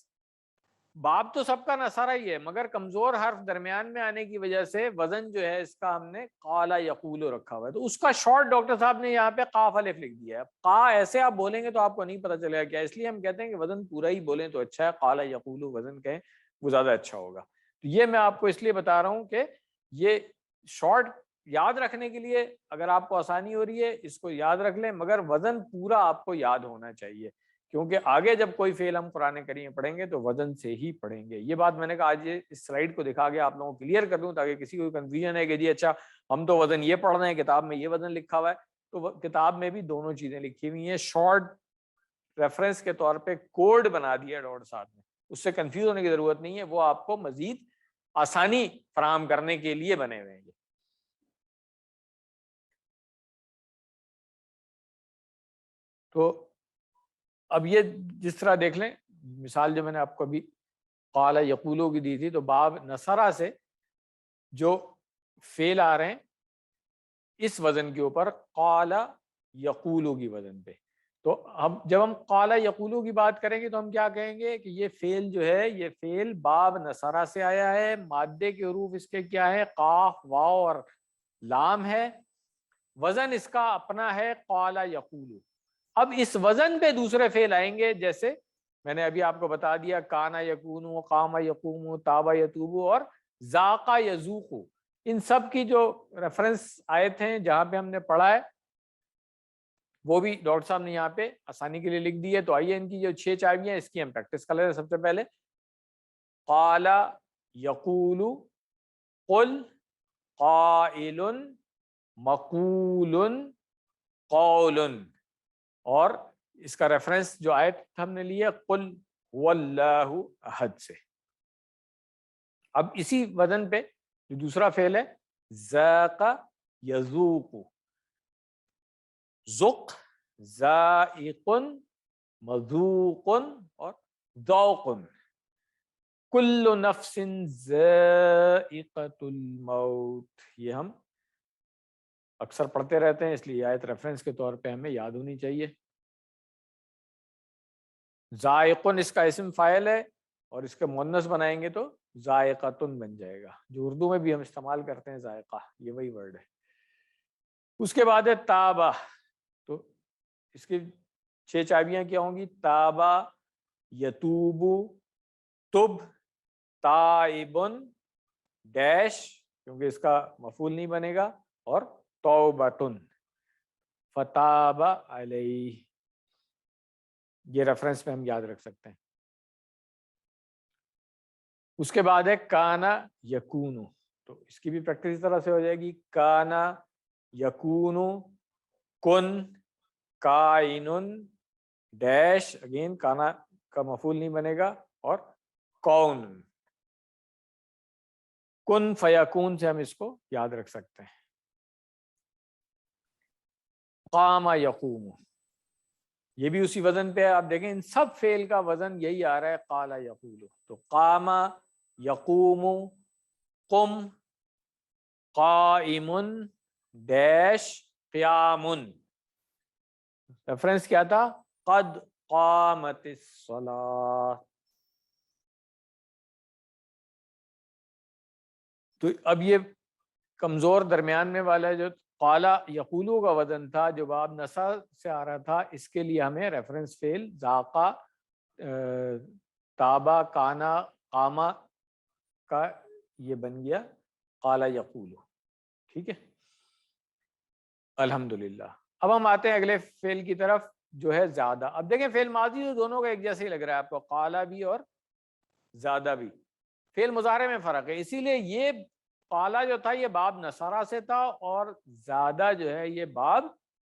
باب تو سب کا نصارہ ہی ہے مگر کمزور حرف درمیان میں آنے کی وجہ سے وزن جو ہے اس کا ہم نے قالا یقولو رکھا ہوا ہے, تو اس کا شارٹ ڈاکٹر صاحب نے یہاں پہ قاف الف لکھ دیا ہے. قا ایسے آپ بولیں گے تو آپ کو نہیں پتہ چلے گا کیا, اس لیے ہم کہتے ہیں کہ وزن پورا ہی بولیں تو اچھا ہے, قالا یقولو وزن کہیں وہ زیادہ اچھا ہوگا. تو یہ میں آپ کو اس لیے بتا رہا ہوں کہ یہ شارٹ یاد رکھنے کے لیے اگر آپ کو آسانی ہو رہی ہے اس کو یاد رکھ لیں, مگر وزن پورا آپ کو یاد ہونا چاہیے کیونکہ آگے جب کوئی فعل ہم قرآن کریم میں پڑھیں گے تو وزن سے ہی پڑھیں گے. یہ بات میں نے کہا آج اس سلائیڈ کو دکھا کے آپ لوگوں کو کلیئر کر دوں تاکہ کسی کو کنفیوژن ہے کہ جی اچھا ہم تو وزن یہ پڑھ رہے ہیں کتاب میں یہ وزن لکھا ہوا ہے, تو کتاب میں بھی دونوں چیزیں لکھی ہوئی ہیں. شارٹ ریفرنس کے طور پہ کوڈ بنا دیا ڈاکٹر صاحب نے, اس سے کنفیوز ہونے کی ضرورت نہیں ہے, وہ آپ کو مزید آسانی فراہم کرنے کے لیے بنے ہوئے ہیں. تو اب یہ جس طرح دیکھ لیں مثال جو میں نے آپ کو ابھی قال یقولو کی دی تھی, تو باب نصرہ سے جو فعل آ رہے ہیں اس وزن کے اوپر قال یقولو کی وزن پہ, تو جب ہم قال یقولو کی بات کریں گے تو ہم کیا کہیں گے کہ یہ فعل جو ہے یہ فعل باب نصرہ سے آیا ہے, مادے کے حروف اس کے کیا ہے قاف واو اور لام ہے, وزن اس کا اپنا ہے قال یقولو. اب اس وزن پہ دوسرے فعل آئیں گے جیسے میں نے ابھی آپ کو بتا دیا کانا یکونو, قام یقومو, تابا یتوبو اور ذاقا یذوقو. ان سب کی جو ریفرنس آیت ہیں جہاں پہ ہم نے پڑھا ہے وہ بھی ڈاکٹر صاحب نے یہاں پہ آسانی کے لیے لکھ دی ہے. تو آئیے ان کی جو 6 چابیاں اس کی ہم پریکٹس کر لیتے ہیں. سب سے پہلے قال یقول قل قائل مقول قول, اور اس کا ریفرنس جو آیت ہم نے لیا قل هو اللہ احد سے. اب اسی وزن پہ جو دوسرا فعل ہے ذاق یذوق, ذق ذائق مذوق اور ذوق, کل نفس ذائقۃ الموت. یہ ہم اکثر پڑھتے رہتے ہیں اس لیے آیت ریفرنس کے طور پہ ہمیں یاد ہونی چاہیے. ذائقن اس کا اسم فاعل ہے اور اس کے مؤنث بنائیں گے تو ذائقتن بن جائے گا, جو اردو میں بھی ہم استعمال کرتے ہیں ذائقہ, یہ وہی ورڈ ہے. اس کے بعد ہے تابہ, تو اس کی 6 چابیاں کیا ہوں گی تابہ یتوبو تب تائبن ڈیش کیونکہ اس کا مفعول نہیں بنے گا اور توبتن فتاب علیہ. یہ ریفرنس میں ہم یاد رکھ سکتے ہیں. اس کے بعد ہے کانا یکونو, تو اس کی بھی پریکٹس اس طرح سے ہو جائے گی کانا یکونو کن کائنن ڈیش, اگین کانا کا مفعول نہیں بنے گا اور کون, کن فیکون سے ہم اس کو یاد رکھ سکتے ہیں. قام یقوم، یہ بھی اسی وزن پہ ہے. آپ دیکھیں ان سب فعل کا وزن یہی آ رہا ہے قال یقول. تو قام یقوم، قم، قائم، ڈیش، قیام. ریفرنس کیا تھا؟ قد قامت الصلاۃ. تو اب یہ کمزور درمیان میں والا جو قالا یقولو کا وزن تھا جو باب نسا سے آ رہا تھا، اس کے لیے ہمیں ریفرنس فعل ذاقا، تابا، کانا، قاما کا یہ بن گیا قالا یقولو. ٹھیک ہے، الحمدللہ. اب ہم آتے ہیں اگلے فعل کی طرف جو ہے زیادہ. اب دیکھیں فعل ماضی تو دونوں کا ایک جیسا ہی لگ رہا ہے آپ کو، قالا بھی اور زیادہ بھی. فعل مضارع میں فرق ہے، اسی لیے یہ قالا جو تھا یہ باب نصارہ سے تھا اور زیادہ جو ہے یہ باب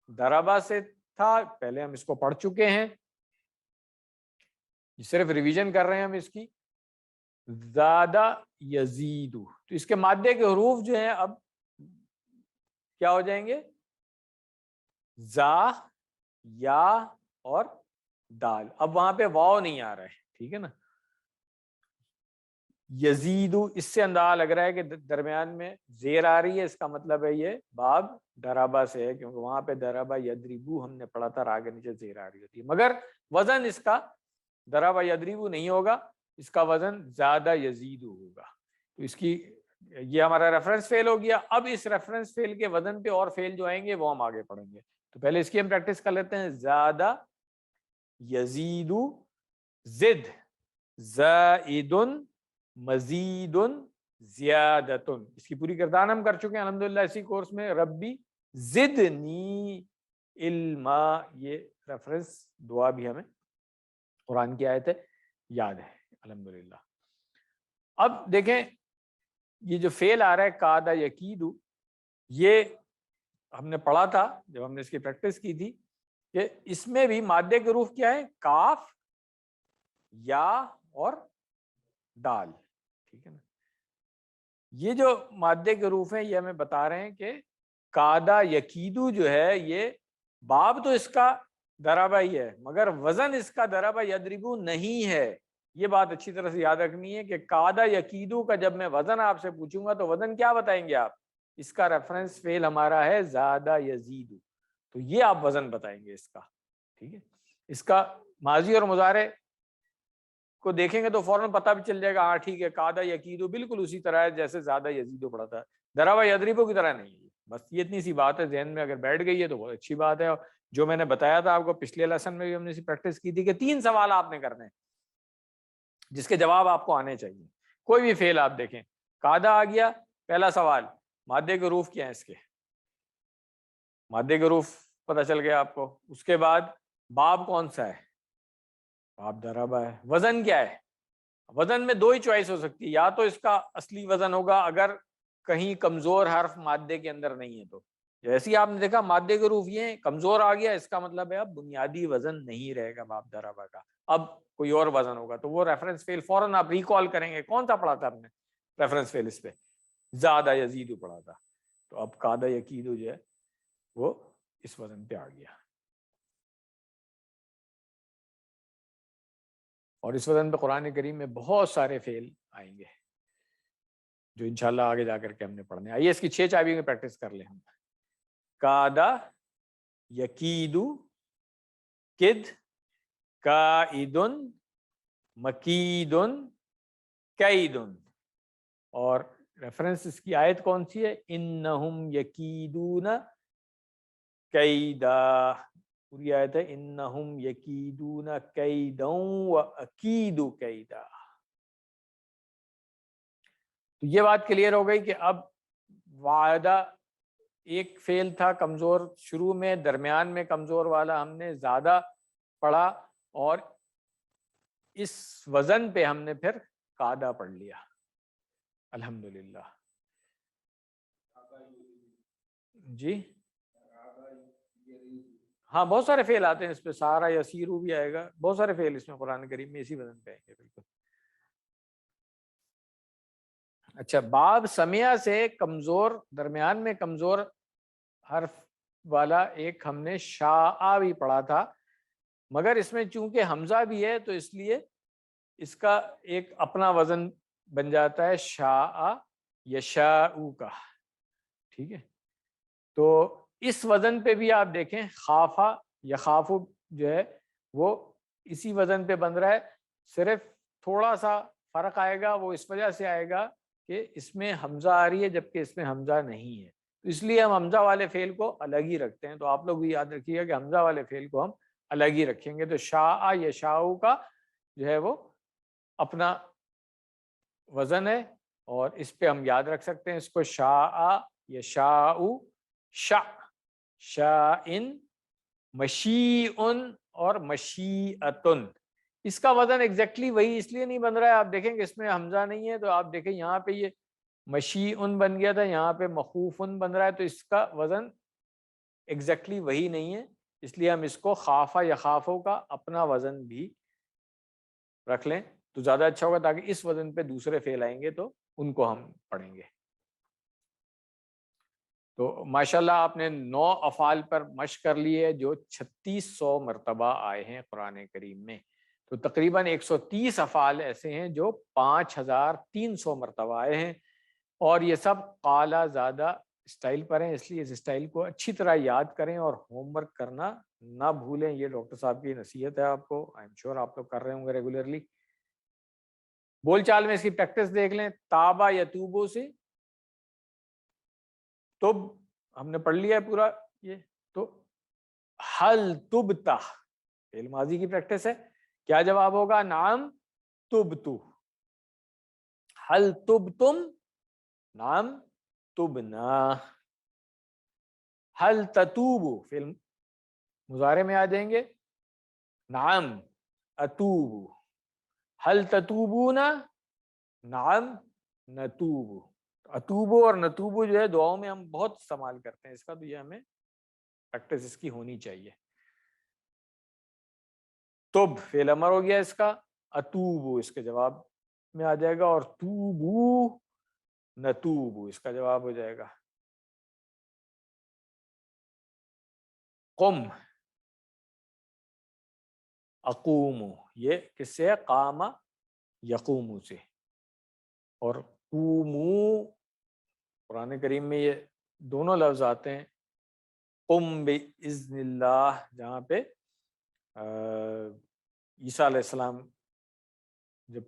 دربا سے تھا. پہلے ہم اس کو پڑھ چکے ہیں، صرف ریویژن کر رہے ہیں ہم اس کی. زیادہ یزید، تو اس کے مادے کے حروف جو ہیں اب کیا ہو جائیں گے؟ زا، یا اور دال. اب وہاں پہ واو نہیں آ رہا ہے، ٹھیک ہے نا. یزید، اس سے اندازہ لگ رہا ہے کہ درمیان میں زیر آ رہی ہے، اس کا مطلب ہے یہ باب درابا سے ہے، کیونکہ وہاں پہ درابا یدریبو ہم نے پڑھا تھا، آگے نیچے زیر آ رہی ہوتی ہے. مگر وزن اس کا درابا یدریبو نہیں ہوگا، اس کا وزن زیادہ یزید ہوگا. تو اس کی یہ ہمارا ریفرنس فعل ہو گیا. اب اس ریفرنس فعل کے وزن پہ اور فعل جو آئیں گے وہ ہم آگے پڑھیں گے. تو پہلے اس کی ہم پریکٹس کر لیتے ہیں. زیادہ یزید، زد، زائد، مزید، زیادت. اس کی پوری کردان ہم کر چکے ہیں الحمدللہ اسی کورس میں. ربی زدنی علما، یہ ریفرنس دعا بھی ہمیں قرآن کی آیت ہے یاد ہے الحمدللہ. اب دیکھیں یہ جو فعل آ رہا ہے قاد یکید، یہ ہم نے پڑھا تھا جب ہم نے اس کی پریکٹس کی تھی کہ اس میں بھی مادے کے حروف کیا ہے؟ کاف، یا اور دال. ٹھیک ہے نا. یہ جو مادے کے حروف ہیں یہ ہمیں بتا رہے ہیں کہ قادا یکیدو جو ہے یہ باب تو اس کا درابا ہی ہے، مگر وزن اس کا درابا یدربو نہیں ہے. یہ بات اچھی طرح سے یاد رکھنی ہے کہ قادا یکیدو کا جب میں وزن آپ سے پوچھوں گا تو وزن کیا بتائیں گے آپ؟ اس کا ریفرنس فعل ہمارا ہے زادہ یزید، تو یہ آپ وزن بتائیں گے اس کا. ٹھیک ہے، اس کا ماضی اور مضارع کو دیکھیں گے تو فوراً پتہ بھی چل جائے گا. ہاں ٹھیک ہے، قادا یکیدو بالکل اسی طرح ہے جیسے زادہ یزیدو پڑھا تھا، درابا یدریبو کی طرح نہیں ہے. بس یہ اتنی سی بات ہے، ذہن میں اگر بیٹھ گئی ہے تو بہت اچھی بات ہے. اور جو میں نے بتایا تھا آپ کو پچھلے لیسن میں بھی ہم نے اسی پریکٹس کی تھی کہ 3 سوال آپ نے کرنے ہیں جس کے جواب آپ کو آنے چاہیے. کوئی بھی فعل آپ دیکھیں، قادا آ گیا، پہلا سوال مادے کے حروف کیا ہیں؟ اس کے مادے کے حروف پتہ چل گیا آپ کو. اس کے بعد باب کون سا ہے؟ باب درابا ہے. وزن کیا ہے؟ وزن میں 2 ہی چوائس ہو سکتی ہے، یا تو اس کا اصلی وزن ہوگا اگر کہیں کمزور حرف مادے کے اندر نہیں ہے تو، جیسے ہی آپ نے دیکھا مادے کے حروف یہ کمزور آ گیا، اس کا مطلب ہے اب بنیادی وزن نہیں رہے گا باب درابا کا، اب کوئی اور وزن ہوگا. تو وہ ریفرنس فعل فوراً آپ ریکال کریں گے. کون سا پڑھا تھا ہم نے ریفرنس فعل؟ اس پہ زیادہ یزیدو پڑھا تھا. تو اب قادا یکیدو جو ہے وہ اس وزن پہ آ گیا، اور اس وزن پہ قرآن کریم میں بہت سارے فعل آئیں گے جو انشاءاللہ آگے جا کر کے ہم نے پڑھنے. آئیے اس کی 6 چابیوں کی پریکٹس کر لیں ہم. قادا یکیدو، کد، قائدن، مکیدن، کیدن. اور ریفرنس اس کی آیت کون سی ہے؟ انہم یکیدون کیدا. پوری آیت ہے انہم یکیدون کیدا واکید کیدا. تو یہ بات کلیئر ہو گئی کہ اب وعدہ ایک فعل تھا کمزور شروع میں، درمیان میں کمزور والا ہم نے زیادہ پڑھا، اور اس وزن پہ ہم نے پھر قادا پڑھ لیا الحمدللہ. جی ہاں بہت سارے فعل آتے ہیں اس پہ، سارا یسیرو بھی آئے گا، بہت سارے فعل اس میں قرآن کریم میں اسی وزن پہ آئیں گے. بالکل. اچھا، باب سمیہ سے کمزور، درمیان میں کمزور حرف والا ایک ہم نے شاء بھی پڑھا تھا، مگر اس میں چونکہ حمزہ بھی ہے تو اس لیے اس کا ایک اپنا وزن بن جاتا ہے شاء یشاء کا، ٹھیک ہے؟ تو اس وزن پہ بھی آپ دیکھیں خافا یخاف جو ہے وہ اسی وزن پہ بن رہا ہے، صرف تھوڑا سا فرق آئے گا، وہ اس وجہ سے آئے گا کہ اس میں حمزہ آ رہی ہے جبکہ اس میں حمزہ نہیں ہے، تو اس لیے ہم حمزہ والے فعل کو الگ ہی رکھتے ہیں۔ تو آپ لوگ بھی یاد رکھیے گا کہ حمزہ والے فعل کو ہم الگ ہی رکھیں گے۔ تو شاء یشاء کا جو ہے وہ اپنا وزن ہے، اور اس پہ ہم یاد رکھ سکتے ہیں اس کو شاء یشاء شاء مشیء اور مشیئتن۔ اس کا وزن ایگزیکٹلی وہی اس لیے نہیں بن رہا ہے، آپ دیکھیں کہ اس میں حمزہ نہیں ہے، تو آپ دیکھیں یہاں پہ یہ مشیئن بن گیا تھا، یہاں پہ مخوفن بن رہا ہے، تو اس کا وزن ایگزیکٹلی وہی نہیں ہے، اس لیے ہم اس کو خافہ یخافو کا اپنا وزن بھی رکھ لیں تو زیادہ اچھا ہوگا، تاکہ اس وزن پہ دوسرے فعل آئیں گے تو ان کو ہم پڑھیں گے۔ تو ماشاءاللہ آپ نے 9 افعال پر مشق کر لی ہے جو 3600 مرتبہ آئے ہیں قرآن کریم میں، تو تقریباً 130 افعال ایسے ہیں جو 5300 مرتبہ آئے ہیں، اور یہ سب قالا زادہ اسٹائل پر ہیں، اس لیے اس اسٹائل کو اچھی طرح یاد کریں اور ہوم ورک کرنا نہ بھولیں۔ یہ ڈاکٹر صاحب کی نصیحت ہے آپ کو، آئی ایم شیور آپ لوگ کر رہے ہوں گے ریگولرلی۔ بول چال میں اس کی پریکٹس دیکھ لیں، تابا یتوبو سے تب ہم نے پڑھ لیا ہے پورا یہ، تو حل تبتا فعل ماضی کی پریکٹس ہے، کیا جواب ہوگا؟ نعم تبتو۔ حل تبتم، نعم تبنا۔ حل تتوبو فعل مضارع میں آ جائیں گے، نعم اتوبو۔ حل تتوبون، نعم نتوبو۔ اتوبو اور نتوبو جو ہے دعاؤں میں ہم بہت استعمال کرتے ہیں اس کا، تو یہ ہمیں پریکٹس اس کی ہونی چاہیے۔ تب فعل امر ہو گیا اس کا، اتوبو اس کے جواب میں آ جائے گا، اور توبو نتوبو اس کا جواب ہو جائے گا۔ قم اقومو، یہ کس سے ہے؟ قام یقومو سے۔ اور قومو قرآن کریم میں یہ دونوں لفظ آتے ہیں، قم باذن اللہ، جہاں پہ عیسیٰ علیہ السلام جب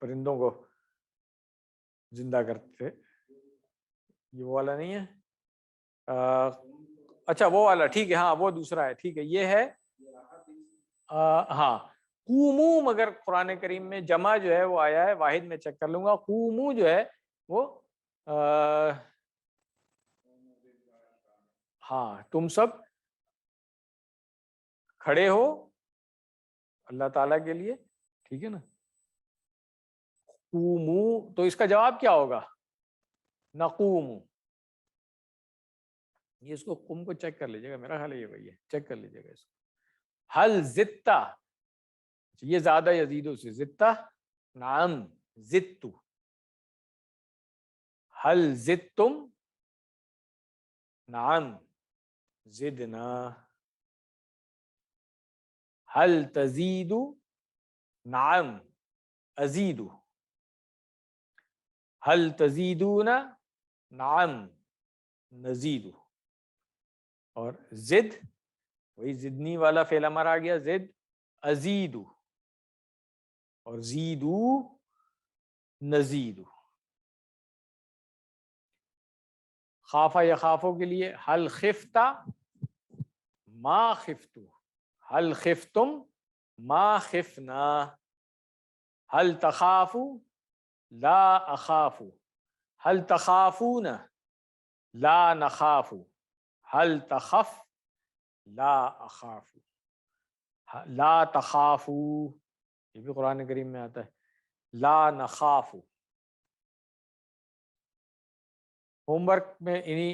پرندوں کو زندہ کرتے تھے، یہ وہ والا نہیں ہے، اچھا وہ والا، ٹھیک ہے، ہاں وہ دوسرا ہے، ٹھیک ہے، یہ ہے ہاں قومو، مگر قرآن کریم میں جمع جو ہے وہ آیا ہے، واحد میں چیک کر لوں گا، قومو جو ہے وہ ہاں تم سب کھڑے ہو اللہ تعالیٰ کے لیے، ٹھیک ہے نا۔ قومو، تو اس کا جواب کیا ہوگا؟ نقوم۔ یہ اس کو قم کو چیک کر لیجیے گا، میرا خیال ہے یہ وہی ہے، چیک کر لیجیے گا اس کو۔ حل زدتا، یہ زیادہ یزیدو سے، زدتا نعم زدتو۔ حل زدتم، نعم زدنا۔ حل تزیدو، نعم ازیدو۔ حل تزیدون، نعم نزیدو۔ اور زد، وہی زدنی والا فعل امر آ گیا، زد ازیدو، اور زیدو نزیدو۔ خافہ یخافو کے لیے حل خفتا ما خفتو، حل خفتم ما خفنا۔ حل تخافو لا اخافو، حل تخافون لا نخافو۔ حل تخف لا اخافو، لا تخافو، یہ بھی قرآن کریم میں آتا ہے، لا نخافو۔ ہوم ورک میں انہی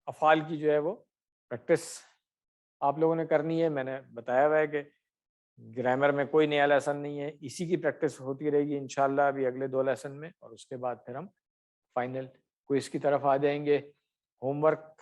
افعال کی جو ہے وہ پریکٹس آپ لوگوں نے کرنی ہے۔ میں نے بتایا ہوا ہے کہ گرامر میں کوئی نیا لیسن نہیں ہے، اسی کی پریکٹس ہوتی رہے گی انشاءاللہ ابھی اگلے 2 لیسن میں، اور اس کے بعد پھر ہم فائنل کوئز کی طرف آ جائیں گے۔ Home work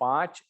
5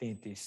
33।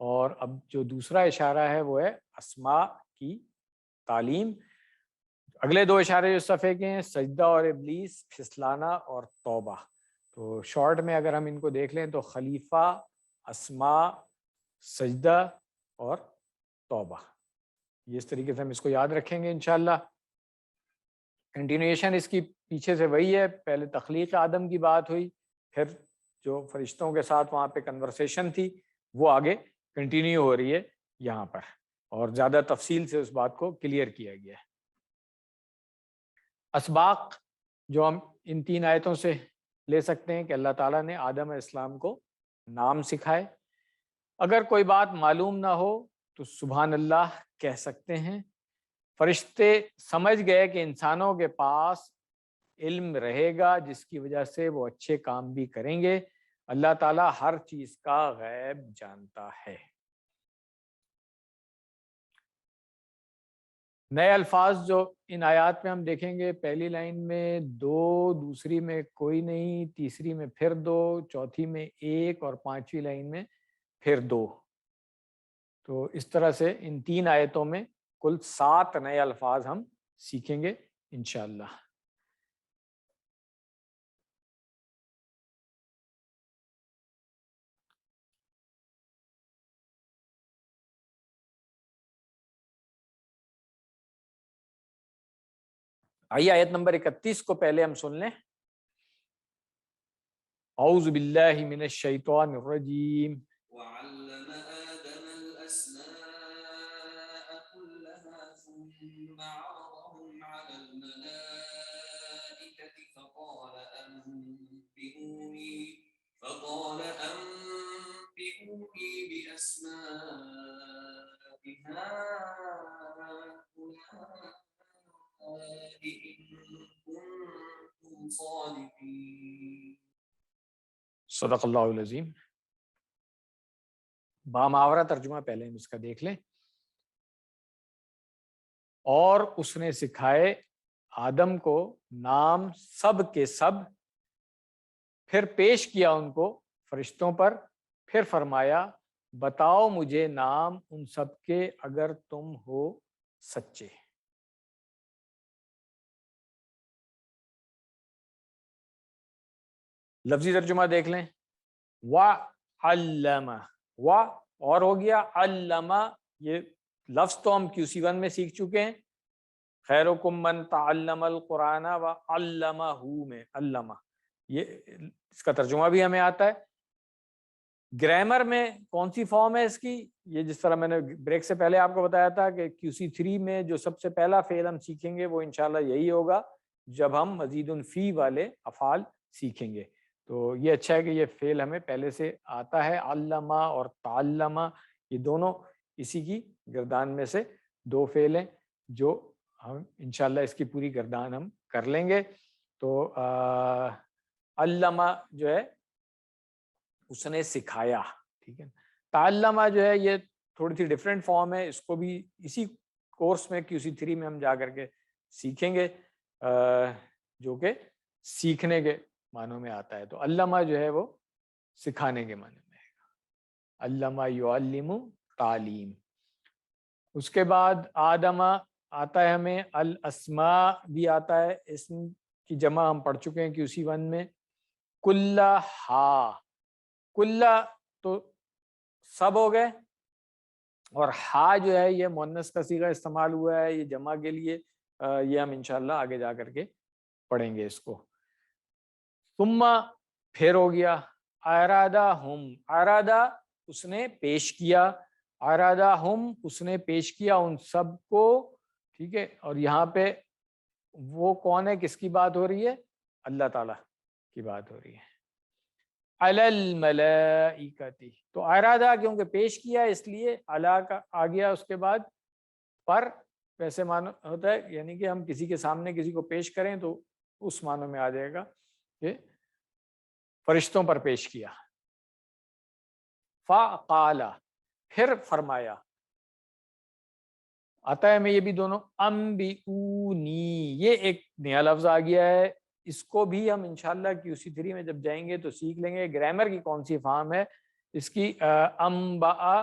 اور اب جو دوسرا اشارہ ہے وہ ہے اسماء کی تعلیم. اگلے دو اشارے جو صفحے کے ہیں سجدہ اور ابلیس، پھسلانا اور توبہ. تو شارٹ میں اگر ہم ان کو دیکھ لیں تو خلیفہ، اسماء، سجدہ اور توبہ، یہ اس طریقے سے ہم اس کو یاد رکھیں گے انشاءاللہ. کنٹینیوشن اس کی پیچھے سے وہی ہے، پہلے تخلیق آدم کی بات ہوئی، پھر جو فرشتوں کے ساتھ وہاں پہ کنورسیشن تھی وہ آگے کنٹینیو ہو رہی ہے یہاں پر، اور زیادہ تفصیل سے اس بات کو کلیئر کیا گیا ہے. اسباق جو ہم ان 3 آیتوں سے لے سکتے ہیں کہ اللہ تعالیٰ نے آدم علیہ السلام کو نام سکھائے. اگر کوئی بات معلوم نہ ہو تو سبحان اللہ کہہ سکتے ہیں. فرشتے سمجھ گئے کہ انسانوں کے پاس علم رہے گا جس کی وجہ سے وہ اچھے کام بھی کریں گے. اللہ تعالیٰ ہر چیز کا غیب جانتا ہے. نئے الفاظ جو ان آیات میں ہم دیکھیں گے، پہلی لائن میں 2، دوسری میں کوئی نہیں، تیسری میں پھر 2، چوتھی میں 1 اور 5ویں لائن میں پھر 2. تو اس طرح سے ان 3 آیتوں میں کل 7 نئے الفاظ ہم سیکھیں گے انشاءاللہ. آئیے آیت نمبر 31 کو پہلے ہم سن لیں. اعوذ باللہ من الشیطان الرجیم. وعلم آدم الأسماء كلها ثم عرضهم على الملائكة فقال أنبئوني بأسماء هؤلاء إن كنتم صادقين. صدق اللہ العظیم. بامحاورہ ترجمہ پہلے ہم اس کا دیکھ لیں. اور اس نے سکھائے آدم کو نام سب کے سب، پھر پیش کیا ان کو فرشتوں پر، پھر فرمایا بتاؤ مجھے نام ان سب کے اگر تم ہو سچے. لفظی ترجمہ دیکھ لیں. وَعَلَّمَ، اور ہو گیا علمہ. یہ لفظ تو ہم QC1 میں سیکھ چکے ہیں، خیرکم من تعلم القرآن وعلمہ میں علمہ، یہ اس کا ترجمہ بھی ہمیں آتا ہے. گرامر میں کون سی فارم ہے اس کی؟ یہ جس طرح میں نے بریک سے پہلے آپ کو بتایا تھا کہ QC3 میں جو سب سے پہلا فعل ہم سیکھیں گے وہ انشاءاللہ یہی ہوگا جب ہم مزید فی والے افعال سیکھیں گے. تو یہ اچھا ہے کہ یہ فعل ہمیں پہلے سے آتا ہے. علمہ اور تعلمہ یہ دونوں اسی کی گردان میں سے 2 فعل ہیں جو ہم انشاءاللہ اس کی پوری گردان ہم کر لیں گے. تو علمہ جو ہے اس نے سکھایا، ٹھیک ہے. تعلمہ جو ہے یہ تھوڑی سی ڈیفرنٹ فارم ہے، اس کو بھی اسی کورس میں QC3 میں ہم جا کر کے سیکھیں گے، جو کہ سیکھنے کے معنوں میں آتا ہے. تو علمہ جو ہے وہ سکھانے کے معنی میں ہے. علمہ یعلم تعلیم. اس کے بعد آدمہ آتا ہے ہمیں، الاسماء بھی آتا ہے، اسم کی جمع ہم پڑھ چکے ہیں QC1 میں. کلہا، کلہ تو سب ہو گئے، اور ہا جو ہے یہ مؤنث کا صیغہ استعمال ہوا ہے یہ جمع کے لیے. یہ ہم انشاءاللہ آگے جا کر کے پڑھیں گے اس کو. ثم پھر ہو گیا. ارادہ ہم، ارادہ اس نے پیش کیا، ارادہ ہم اس نے پیش کیا ان سب کو، ٹھیک ہے. اور یہاں پہ وہ کون ہے، کس کی بات ہو رہی ہے؟ اللہ تعالیٰ کی بات ہو رہی ہے. علی الملائکۃ، تو ارادہ کیونکہ پیش کیا اس لیے علی کا آ گیا اس کے بعد. پر ویسے معنی ہوتا ہے یعنی کہ ہم کسی کے سامنے کسی کو پیش کریں تو اس معنی میں آ جائے گا کہ فرشتوں پر پیش کیا. فقال پھر فرمایا، آتا ہے میں یہ بھی دونوں انبئونی، یہ ایک نیا لفظ آ گیا ہے. اس کو بھی ہم انشاءاللہ QC3 میں جب جائیں گے تو سیکھ لیں گے گرامر کی کون سی فارم ہے اس کی. انباء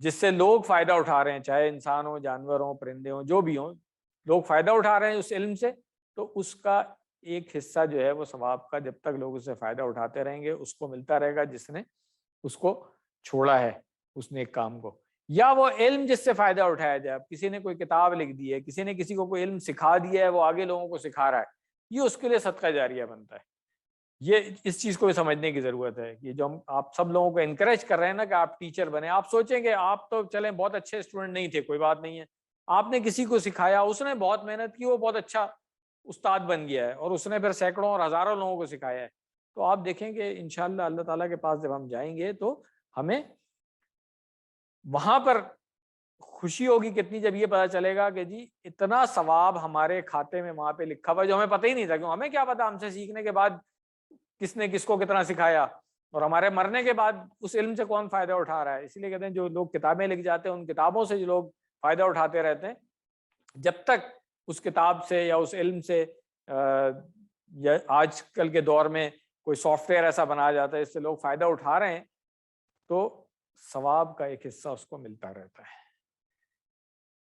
جس سے لوگ فائدہ اٹھا رہے ہیں، چاہے انسان ہو، جانور ہوں، پرندے ہوں، جو بھی ہوں، لوگ فائدہ اٹھا رہے ہیں اس علم سے، تو اس کا ایک حصہ جو ہے وہ ثواب کا، جب تک لوگ اس سے فائدہ اٹھاتے رہیں گے، اس کو ملتا رہے گا جس نے اس کو چھوڑا ہے اس نیک کام کو، یا وہ علم جس سے فائدہ اٹھایا جائے۔ اب کسی نے کوئی کتاب لکھ دی ہے، کسی نے کسی کو کوئی علم سکھا دیا ہے، وہ آگے لوگوں کو سکھا رہا ہے، یہ اس کے لیے صدقہ جاریہ بنتا ہے۔ یہ اس چیز کو بھی سمجھنے کی ضرورت ہے کہ جو ہم آپ سب لوگوں کو انکریج کر رہے ہیں نا کہ آپ ٹیچر بنیں، آپ سوچیں کہ آپ تو چلیں بہت اچھے اسٹوڈنٹ نہیں تھے، کوئی بات نہیں ہے، آپ نے کسی کو سکھایا، اس نے بہت محنت کی، وہ بہت اچھا استاد بن گیا ہے، اور اس نے پھر سینکڑوں اور ہزاروں لوگوں کو سکھایا ہے، تو آپ دیکھیں کہ انشاءاللہ اللہ تعالیٰ کے پاس جب ہم جائیں گے تو ہمیں وہاں پر خوشی ہوگی کتنی، جب یہ پتا چلے گا کہ جی اتنا ثواب ہمارے کھاتے میں وہاں پہ لکھا ہوا ہے جو ہمیں پتہ ہی نہیں تھا، کیوں ہمیں کیا پتا ہم سے سیکھنے کے بعد کس نے کس کو کتنا سکھایا، اور ہمارے مرنے کے بعد اس علم سے کون فائدہ اٹھا رہا ہے۔ اسی لیے کہتے ہیں جو لوگ کتابیں لکھ جاتے ہیں، ان کتابوں سے جو لوگ فائدہ اٹھاتے رہتے ہیں، جب تک اس کتاب سے یا اس علم سے یا آج کل کے دور میں کوئی سافٹ ویئر ایسا بنایا جاتا ہے اس سے لوگ فائدہ اٹھا رہے ہیں، تو ثواب کا ایک حصہ اس کو ملتا رہتا ہے۔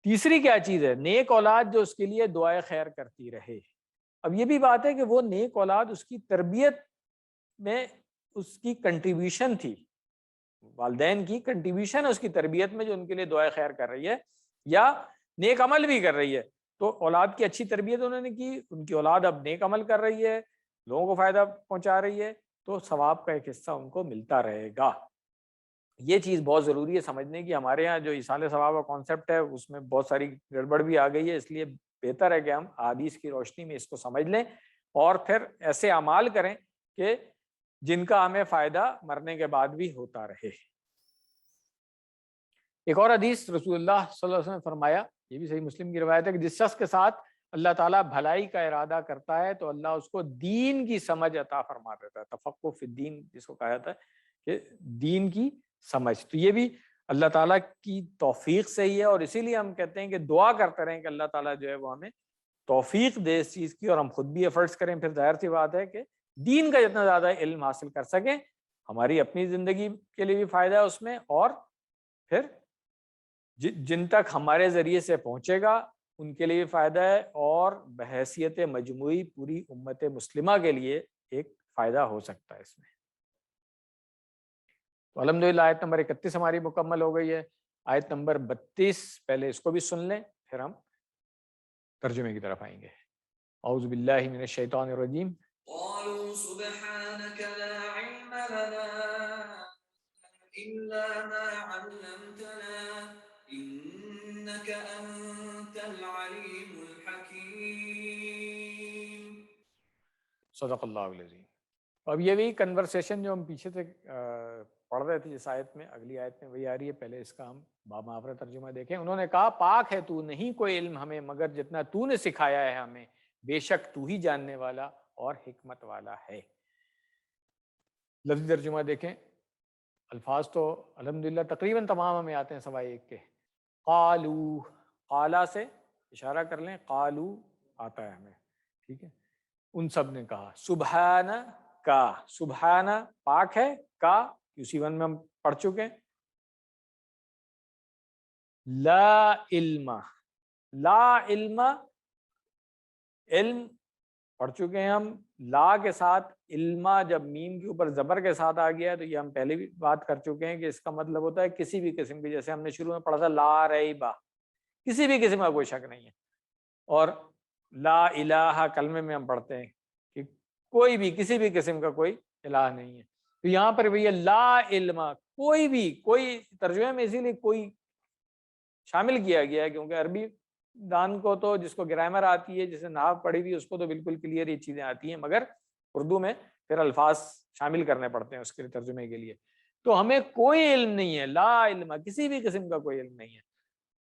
تیسری کیا چیز ہے؟ نیک اولاد جو اس کے لیے دعائے خیر کرتی رہے۔ اب یہ بھی بات ہے کہ وہ نیک اولاد اس کی تربیت میں اس کی کنٹریبیوشن تھی، والدین کی کنٹریبیوشن ہے اس کی تربیت میں، جو ان کے لیے دعائے خیر کر رہی ہے یا نیک عمل بھی کر رہی ہے، تو اولاد کی اچھی تربیت انہوں نے کی، ان کی اولاد اب نیک عمل کر رہی ہے، لوگوں کو فائدہ پہنچا رہی ہے، تو ثواب کا ایک حصہ ان کو ملتا رہے گا۔ یہ چیز بہت ضروری ہے سمجھنے کی۔ ہمارے ہاں جو ایصال ثواب کا کانسیپٹ ہے اس میں بہت ساری گڑبڑ بھی آ گئی ہے، اس لیے بہتر ہے کہ ہم احادیث کی روشنی میں اس کو سمجھ لیں اور پھر ایسے اعمال کریں کہ جن کا ہمیں فائدہ مرنے کے بعد بھی ہوتا رہے۔ ایک اور حدیث رسول اللہ صلی اللہ علیہ وسلم نے فرمایا، یہ بھی صحیح مسلم کی روایت ہے، کہ جس شخص کے ساتھ اللہ تعالیٰ بھلائی کا ارادہ کرتا ہے تو اللہ اس کو دین کی سمجھ عطا فرما دیتا ہے، تفقہ فی الدین جس کو کہا جاتا ہے کہ دین کی سمجھ۔ تو یہ بھی اللہ تعالیٰ کی توفیق سے ہی ہے، اور اسی لیے ہم کہتے ہیں کہ دعا کرتے رہیں کہ اللہ تعالیٰ جو ہے وہ ہمیں توفیق دے اس چیز کی، اور ہم خود بھی ایفرٹس کریں۔ پھر ظاہر سی بات ہے کہ دین کا جتنا زیادہ علم حاصل کر سکیں، ہماری اپنی زندگی کے لیے بھی فائدہ ہے اس میں، اور پھر جن تک ہمارے ذریعے سے پہنچے گا ان کے لیے بھی فائدہ ہے، اور بحیثیت مجموعی پوری امت مسلمہ کے لیے ایک فائدہ ہو سکتا ہے اس میں۔ تو الحمدللہ آیت نمبر 31 ہماری مکمل ہو گئی ہے۔ آیت نمبر 32 پہلے اس کو بھی سن لیں، پھر ہم ترجمے کی طرف آئیں گے۔ اعوذ باللہ من الشیطان الرجیم۔ قالوا سبحانك لا علم لنا إلا ما علمتنا إنك أنت العليم الحكيم۔ صدق اللہ العظیم۔ اب یہ بھی کنورسیشن جو ہم پیچھے سے پڑھ رہے تھے جس آیت میں، اگلی آیت میں وہی آ رہی ہے، پہلے اس کا ہم بامعافرہ ترجمہ دیکھیں۔ انہوں نے کہا پاک ہے تو، نہیں کوئی علم ہمیں مگر جتنا تو نے سکھایا ہے ہمیں، بے شک تو ہی جاننے والا اور حکمت والا ہے۔ لفظی ترجمہ دیکھیں، الفاظ تو الحمدللہ تقریباً تمام ہمیں آتے ہیں سوائے ایک کے۔ قالو، قالا سے اشارہ کر لیں، قالو آتا ہے ہمیں، ٹھیک ہے۔ ان سب نے کہا سبحانہ کا، سبحانہ پاک ہے، کا QC1 میں ہم پڑھ چکے ہیں، لا علم، لا علم، علم پڑھ چکے ہیں ہم، لا کے ساتھ علما جب میم کے اوپر زبر کے ساتھ آ گیا ہے تو یہ ہم پہلے بھی بات کر چکے ہیں کہ اس کا مطلب ہوتا ہے کسی بھی قسم کی، جیسے ہم نے شروع میں پڑھا تھا لا ریبہ، کسی بھی قسم کا کوئی شک نہیں ہے۔ اور لا الہ کلمے میں ہم پڑھتے ہیں کہ کوئی بھی کسی بھی قسم کا کوئی الہ نہیں ہے، تو یہاں پر بھی لا علم، کوئی بھی، کوئی ترجمے میں اسی لیے کوئی شامل کیا گیا ہے کیونکہ عربی دان کو تو جس کو گرامر آتی ہے، جسے نحو پڑھی ہوئی، اس کو تو بالکل کلیئر یہ چیزیں آتی ہیں، مگر اردو میں پھر الفاظ شامل کرنے پڑتے ہیں اس کے ترجمے کے لیے۔ تو ہمیں کوئی علم نہیں ہے، لا علم، کسی بھی قسم کا کوئی علم نہیں ہے،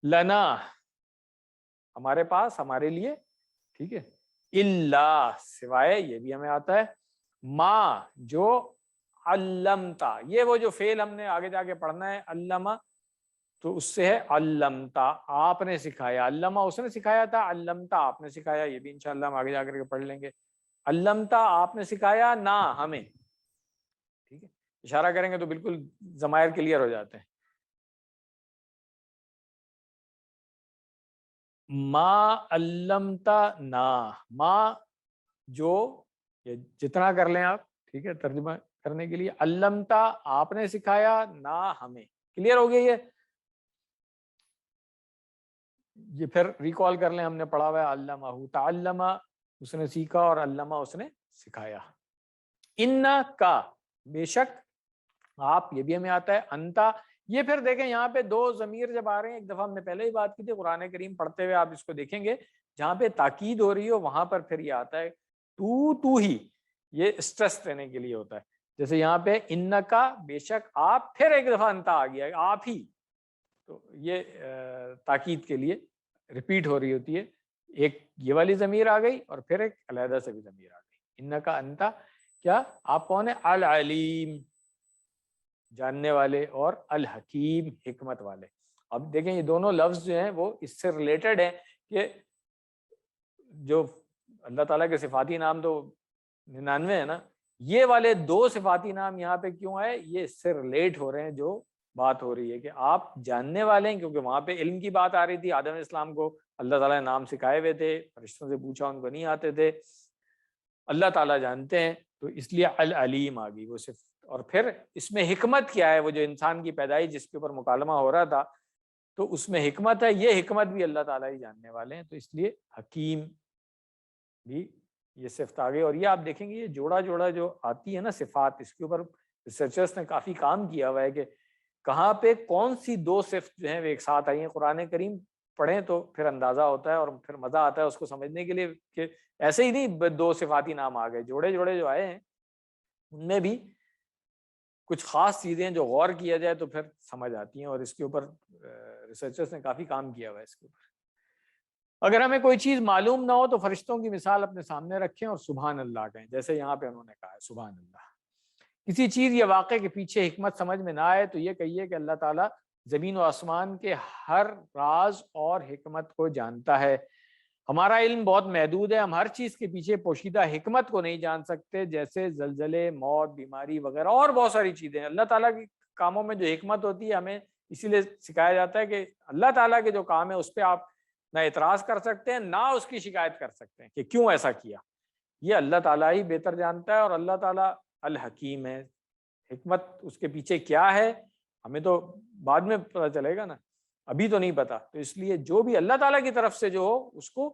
لنا ہمارے پاس، ہمارے لیے، ٹھیک ہے، الا سوائے، یہ بھی ہمیں آتا ہے، ما جو علمتا، یہ وہ جو فعل ہم نے آگے جا کے پڑھنا ہے، علمہ تو اس سے ہے علمتا، آپ نے سکھایا، علمہ اس نے سکھایا تھا، علمتا آپ نے سکھایا، یہ بھی انشاءاللہ ہم آگے جا کر کے پڑھ لیں گے۔ علمتا آپ نے سکھایا، نہ ہمیں، ٹھیک ہے، اشارہ کریں گے تو بالکل ضمائر کلیئر ہو جاتے ہیں۔ ما علمتا نا، ما جو یہ جتنا کر لیں آپ، ٹھیک ہے، ترجمہ کرنے کے لیے علمتا آپ نے سکھایا، نا ہمیں، کلیئر ہو گئی ہے؟ یہ پھر ریکال کر لیں، ہم نے پڑھا ہوا ہے علمہ تعلم، اس نے سیکھا، اور علمہ اس نے سکھایا. ان کا بے شک آپ، یہ بھی ہمیں آتا ہے. انتا، یہ پھر دیکھیں یہاں پہ دو ضمیر جب آ رہے ہیں، ایک دفعہ ہم نے پہلے ہی بات کی تھی، قرآن کریم پڑھتے ہوئے آپ اس کو دیکھیں گے، جہاں پہ تاکید ہو رہی ہو وہاں پر پھر یہ آتا ہے تو ہی، یہ اسٹریس دینے کے لیے ہوتا ہے. جیسے یہاں پہ ان کا بے شک آپ، پھر ایک دفعہ انتا آ گیا آپ ہی، تو یہ تاکید کے لیے ریپیٹ ہو رہی ہوتی ہے. ایک یہ والی ضمیر آ گئی اور پھر ایک علیحدہ سے بھی ضمیر آ گئی. ان کا انتا، کیا آپ کون ہے؟ العلیم، جاننے والے، اور الحکیم، حکمت والے. اب دیکھیں یہ دونوں لفظ جو ہیں وہ اس سے ریلیٹڈ ہیں کہ جو اللہ تعالیٰ کے صفاتی نام تو 99 ہے نا، یہ والے دو صفاتی نام یہاں پہ کیوں آئے؟ یہ اس سے ریلیٹ ہو رہے ہیں جو بات ہو رہی ہے کہ آپ جاننے والے ہیں، کیونکہ وہاں پہ علم کی بات آ رہی تھی. آدم علیہ السلام کو اللہ تعالیٰ نے نام سکھائے ہوئے تھے، فرشتوں سے پوچھا ان کو نہیں آتے تھے، اللہ تعالیٰ جانتے ہیں، تو اس لیے العلیم آ گئی وہ صرف. اور پھر اس میں حکمت کیا ہے؟ وہ جو انسان کی پیدائش جس کے اوپر مکالمہ ہو رہا تھا، تو اس میں حکمت ہے، یہ حکمت بھی اللہ تعالیٰ ہی جاننے والے ہیں، تو اس لیے حکیم بھی یہ صفت آ گئی. اور یہ آپ دیکھیں گے یہ جوڑا جوڑا جو آتی ہے نا صفات، اس کے اوپر ریسرچرز نے کافی کام کیا ہوا ہے کہ کہاں پہ کون سی دو صفت جو ہیں وہ ایک ساتھ آئی ہیں. قرآن کریم پڑھیں تو پھر اندازہ ہوتا ہے اور پھر مزہ آتا ہے اس کو سمجھنے کے لیے کہ ایسے ہی نہیں دو صفاتی نام آ گئے، جوڑے جوڑے جو آئے ہیں ان میں بھی کچھ خاص چیزیں جو غور کیا جائے تو پھر سمجھ آتی ہیں. اور اس کے اوپر ریسرچرز نے کافی کام کیا ہوا ہے اس کے اوپر. اگر ہمیں کوئی چیز معلوم نہ ہو تو فرشتوں کی مثال اپنے سامنے رکھیں اور سبحان اللہ کہیں، جیسے یہاں پہ انہوں نے کہا ہے سبحان اللہ. کسی چیز یا واقعے کے پیچھے حکمت سمجھ میں نہ آئے تو یہ کہیے کہ اللہ تعالیٰ زمین و آسمان کے ہر راز اور حکمت کو جانتا ہے. ہمارا علم بہت محدود ہے، ہم ہر چیز کے پیچھے پوشیدہ حکمت کو نہیں جان سکتے، جیسے زلزلے، موت، بیماری وغیرہ اور بہت ساری چیزیں. اللہ تعالیٰ کے کاموں میں جو حکمت ہوتی ہے ہمیں اسی لیے سکھایا جاتا ہے کہ اللہ تعالیٰ کے جو کام ہے اس پہ آپ نہ اعتراض کر سکتے ہیں نہ اس کی شکایت کر سکتے ہیں کہ کیوں ایسا کیا. یہ اللہ تعالیٰ ہی بہتر جانتا ہے، اور اللہ تعالیٰ الحکیم ہے. حکمت اس کے پیچھے کیا ہے ہمیں تو بعد میں پتہ چلے گا نا، ابھی تو نہیں پتا. تو اس لیے جو بھی اللہ تعالیٰ کی طرف سے جو ہو اس کو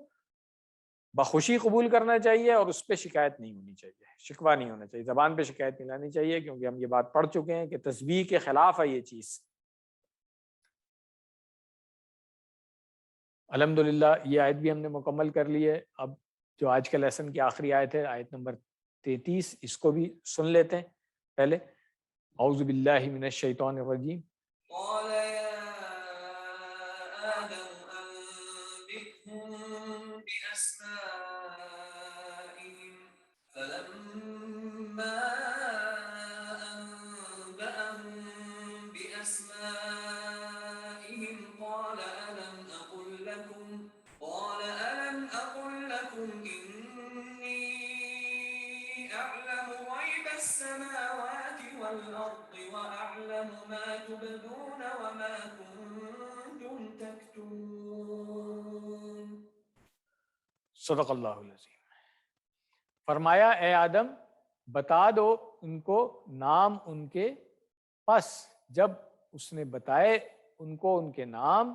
بخوشی قبول کرنا چاہیے اور اس پہ شکایت نہیں ہونی چاہیے، شکوہ نہیں ہونا چاہیے، زبان پہ شکایت نہیں لانی چاہیے، کیونکہ ہم یہ بات پڑھ چکے ہیں کہ تسبیح کے خلاف ہے یہ چیز. الحمدللہ یہ آیت بھی ہم نے مکمل کر لی ہے. اب جو آج کا لیسن کی آخری آیت ہے، آیت نمبر 33، اس کو بھی سن لیتے ہیں پہلے. اعوذ باللہ من الشیطان الرجیم. قال يا آدم أنبئهم بأسمائهم فلما أنبأهم بأسمائهم قال ألم أقل لكم إني أعلم غيب السماوات والأرض وأعلم ما تبدون وما كنتم تكتمون. صدق اللہ العظیم. فرمایا اے آدم بتا دو ان کو نام ان کے. پس جب اس نے بتائے ان کو ان کے نام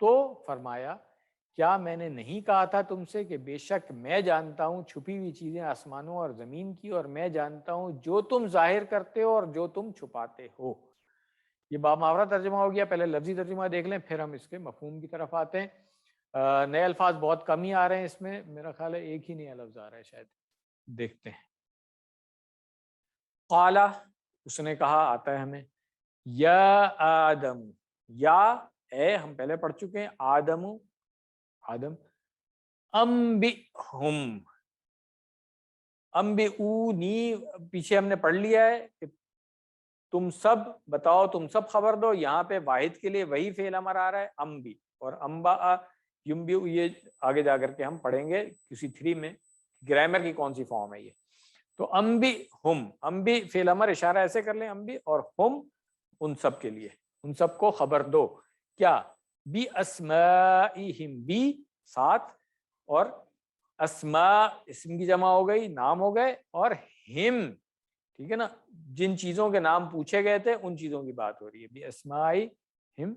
تو فرمایا کیا میں نے نہیں کہا تھا تم سے کہ بے شک میں جانتا ہوں چھپی ہوئی چیزیں آسمانوں اور زمین کی، اور میں جانتا ہوں جو تم ظاہر کرتے ہو اور جو تم چھپاتے ہو. یہ بامحاورہ ترجمہ ہو گیا. پہلے لفظی ترجمہ دیکھ لیں پھر ہم اس کے مفہوم کی طرف آتے ہیں. نئے الفاظ بہت کم ہی آ رہے ہیں اس میں، میرا خیال ہے ایک ہی نیا لفظ آ رہا ہے شاید، دیکھتے ہیں. قالا اس نے کہا، آتا ہے ہمیں، یا آدم، یا اے، ہم پہلے پڑھ چکے ہیں آدم، انبئہم، انبئونی پیچھے ہم نے پڑھ لیا ہے کہ تم سب بتاؤ، تم سب خبر دو. یہاں پہ واحد کے لیے وہی فعل امر آ رہا ہے انبی، اور انبا ینبئ یہ آگے جا کر کے ہم پڑھیں گے کسی 3 میں گرامر کی کون سی فارم ہے یہ. تو انبئہم، انبی فعل امر اشارہ ایسے کر لیں انبی، اور ہم ان سب کے لیے، ان سب کو خبر دو. کیا؟ بی اسمائہم، بی 7, اور اسماء اسم کی جمع ہو گئی، نام ہو گئے، اور ہم، ٹھیک ہے نا، جن چیزوں کے نام پوچھے گئے تھے ان چیزوں کی بات ہو رہی ہے، بھی اسمائی ہم۔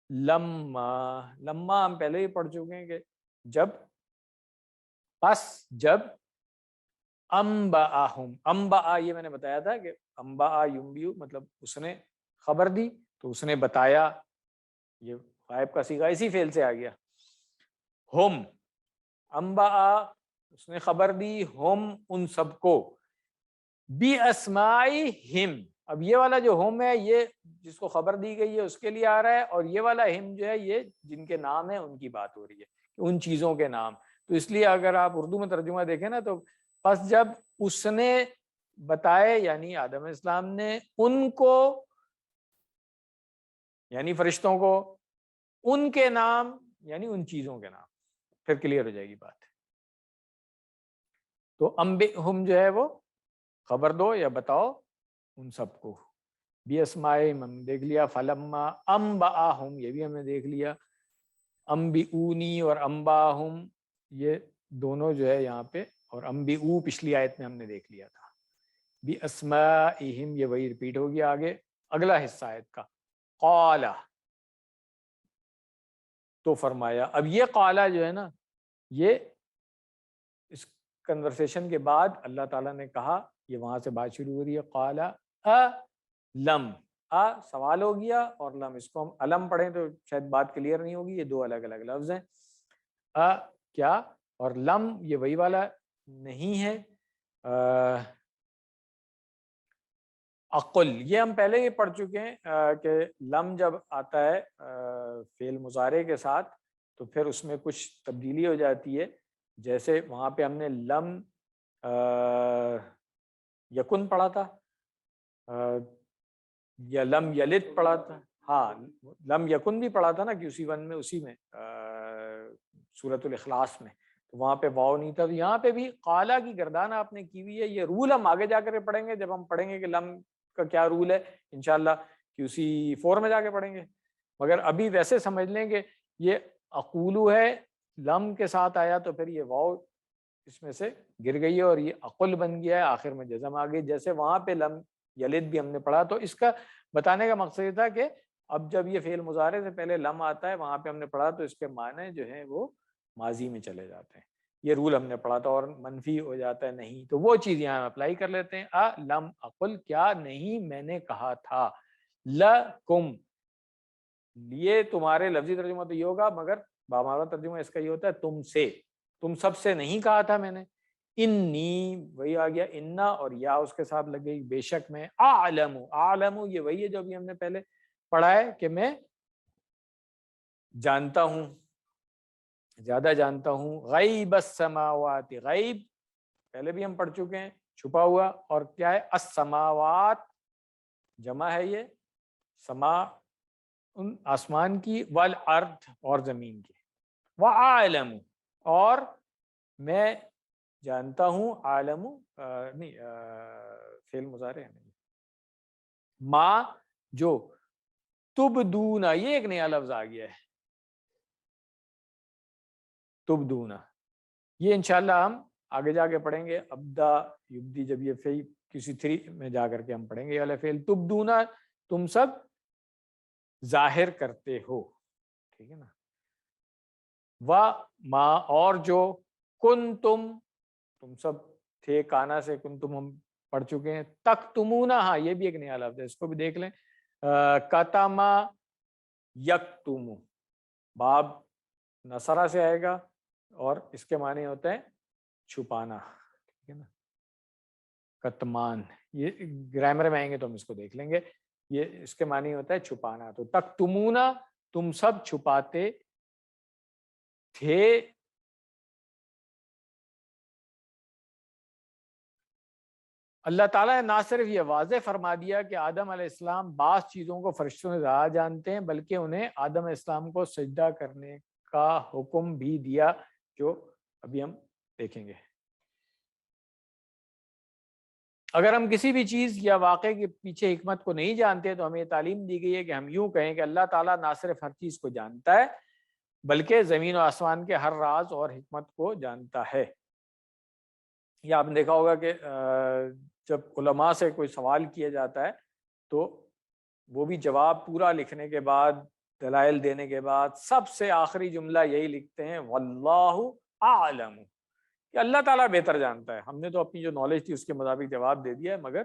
لما ہم پہلے ہی پڑھ چکے ہیں کہ جب انبأ، یہ میں نے بتایا تھا کہ انبأ ینبئ مطلب اس نے خبر دی، تو اس نے بتایا، یہ غائب کا صیغہ اسی فعل سے آ گیا۔ ہم انبأ، اس نے خبر دی، ہم ان سب کو، بِأَسْمَائِهِمْ، اب یہ والا جو ہم ہے یہ جس کو خبر دی گئی ہے اس کے لیے آ رہا ہے، اور یہ والا ہم جو ہے یہ جن کے نام ہیں ان کی بات ہو رہی ہے، ان چیزوں کے نام۔ تو اس لیے اگر آپ اردو میں ترجمہ دیکھیں نا تو پس جب اس نے بتائے، یعنی آدم علیہ السلام نے ان کو، یعنی فرشتوں کو، ان کے نام یعنی ان چیزوں کے نام، پھر کلیئر ہو جائے گی بات۔ تو انبئہم جو ہے وہ خبر دو یا بتاؤ ان سب کو، بِأَسْمَائِهِمْ ہم دیکھ لیا، فَلَمَّا أَنبَأَهُمْ یہ بھی ہم نے دیکھ لیا، انبئونی اور انباہم یہ دونوں جو ہے یہاں پہ، اور انبئو پچھلی آیت میں ہم نے دیکھ لیا تھا، بِأَسْمَائِهِمْ یہ وہی ریپیٹ ہو گیا آگے اگلا حصہ آیت کا، قَالَ تو فرمایا۔ اب یہ قَالَ جو ہے نا، یہ اس کنورسیشن کے بعد اللہ تعالیٰ نے کہا، یہ وہاں سے بات شروع ہو رہی ہے، قَالَ لم، سوال ہو گیا، اور لم اس کو ہم علم پڑھیں تو شاید بات کلیئر نہیں ہوگی، یہ دو الگ الگ لفظ ہیں، کیا اور لم یہ وہی والا نہیں ہے۔ عقل یہ ہم پہلے ہی پڑھ چکے ہیں کہ لم جب آتا ہے فعل مضارع کے ساتھ تو پھر اس میں کچھ تبدیلی ہو جاتی ہے، جیسے وہاں پہ ہم نے لم یکن پڑھا تھا، یا لم یلد پڑھا تھا، ہاں لم یکن بھی پڑھا تھا نا کہ اسی میں سورۃ الاخلاص میں، تو وہاں پہ واو نہیں تھا، تو یہاں پہ بھی قالا کی گردان آپ نے کی ہوئی ہے۔ یہ رول ہم آگے جا کر پڑھیں گے، جب ہم پڑھیں گے کہ لم کا کیا رول ہے انشاءاللہ QC4 میں جا کے پڑھیں گے، مگر ابھی ویسے سمجھ لیں کہ یہ اقولو ہے، لم کے ساتھ آیا تو پھر یہ واو اس میں سے گر گئی ہے اور یہ عقل بن گیا ہے، آخر میں جزم آ گئی، جیسے وہاں پہ لم یلد بھی ہم نے پڑھا۔ تو اس کا بتانے کا مقصد یہ تھا کہ اب جب یہ فعل مضارع سے پہلے لم آتا ہے، وہاں پہ ہم نے پڑھا تو اس کے معنی جو ہیں وہ ماضی میں چلے جاتے ہیں، یہ رول ہم نے پڑھا تھا، اور منفی ہو جاتا ہے نہیں، تو وہ چیز یہاں اپلائی کر لیتے ہیں، لم اقل کیا نہیں میں نے کہا تھا، لکم یہ تمہارے لفظی ترجمہ تو یہ ہوگا، مگر بامعنی ترجمہ اس کا یہ ہوتا ہے تم سے، تم سب سے نہیں کہا تھا میں نے، انی وہی آ گیا انا، اور یا اس کے ساتھ لگ گئی بے شک میں، اعلم یہ وہی ہے جو ابھی ہم نے پہلے پڑھا ہے کہ میں جانتا ہوں، زیادہ جانتا ہوں، غیب السماوات، غیب پہلے بھی ہم پڑھ چکے ہیں چھپا ہوا، اور کیا ہے السماوات جمع ہے یہ، سما ان آسمان کی، والارض اور زمین کی، وعالم اور میں جانتا ہوں، عالم نہیں فعل مضارع ہے نہیں، ما جو تبدون یہ ایک نیا لفظ آ گیا ہے، تبدون یہ انشاءاللہ ہم آگے جا کے پڑھیں گے، ابدا یبدی جب یہ فعل کسی 3 میں جا کر کے ہم پڑھیں گے، یہ والا فعل تبدون تم سب ظاہر کرتے ہو، ٹھیک ہے نا، ما اور جو تم سب تھے، کانا سے کنتم ہم پڑھ چکے ہیں، تکتمون ہاں یہ بھی ایک نیا لفظ ہے، اس کو بھی دیکھ لیں، کتما یکتم باب نصرہ سے آئے گا اور اس کے معنی ہوتا ہے چھپانا، ٹھیک ہے نا، کتمان یہ گرامر میں آئیں گے تو ہم اس کو دیکھ لیں گے، یہ اس کے معنی ہوتا ہے چھپانا، تو تکتمون تم سب چھپاتے تھے، اللہ تعالیٰ نے نہ صرف یہ واضح فرما دیا کہ آدم علیہ السلام بعض چیزوں کو فرشتوں سے زیادہ جانتے ہیں، بلکہ انہیں آدم علیہ السلام کو سجدہ کرنے کا حکم بھی دیا، جو ابھی ہم دیکھیں گے۔ اگر ہم کسی بھی چیز یا واقعے کے پیچھے حکمت کو نہیں جانتے تو ہمیں یہ تعلیم دی گئی ہے کہ ہم یوں کہیں کہ اللہ تعالیٰ نہ صرف ہر چیز کو جانتا ہے بلکہ زمین و آسمان کے ہر راز اور حکمت کو جانتا ہے۔ یہ آپ نے دیکھا ہوگا کہ جب علماء سے کوئی سوال کیا جاتا ہے تو وہ بھی جواب پورا لکھنے کے بعد، دلائل دینے کے بعد، سب سے آخری جملہ یہی لکھتے ہیں واللہ اعلم، کہ اللہ تعالیٰ بہتر جانتا ہے۔ ہم نے تو اپنی جو نالج تھی اس کے مطابق جواب دے دیا ہے، مگر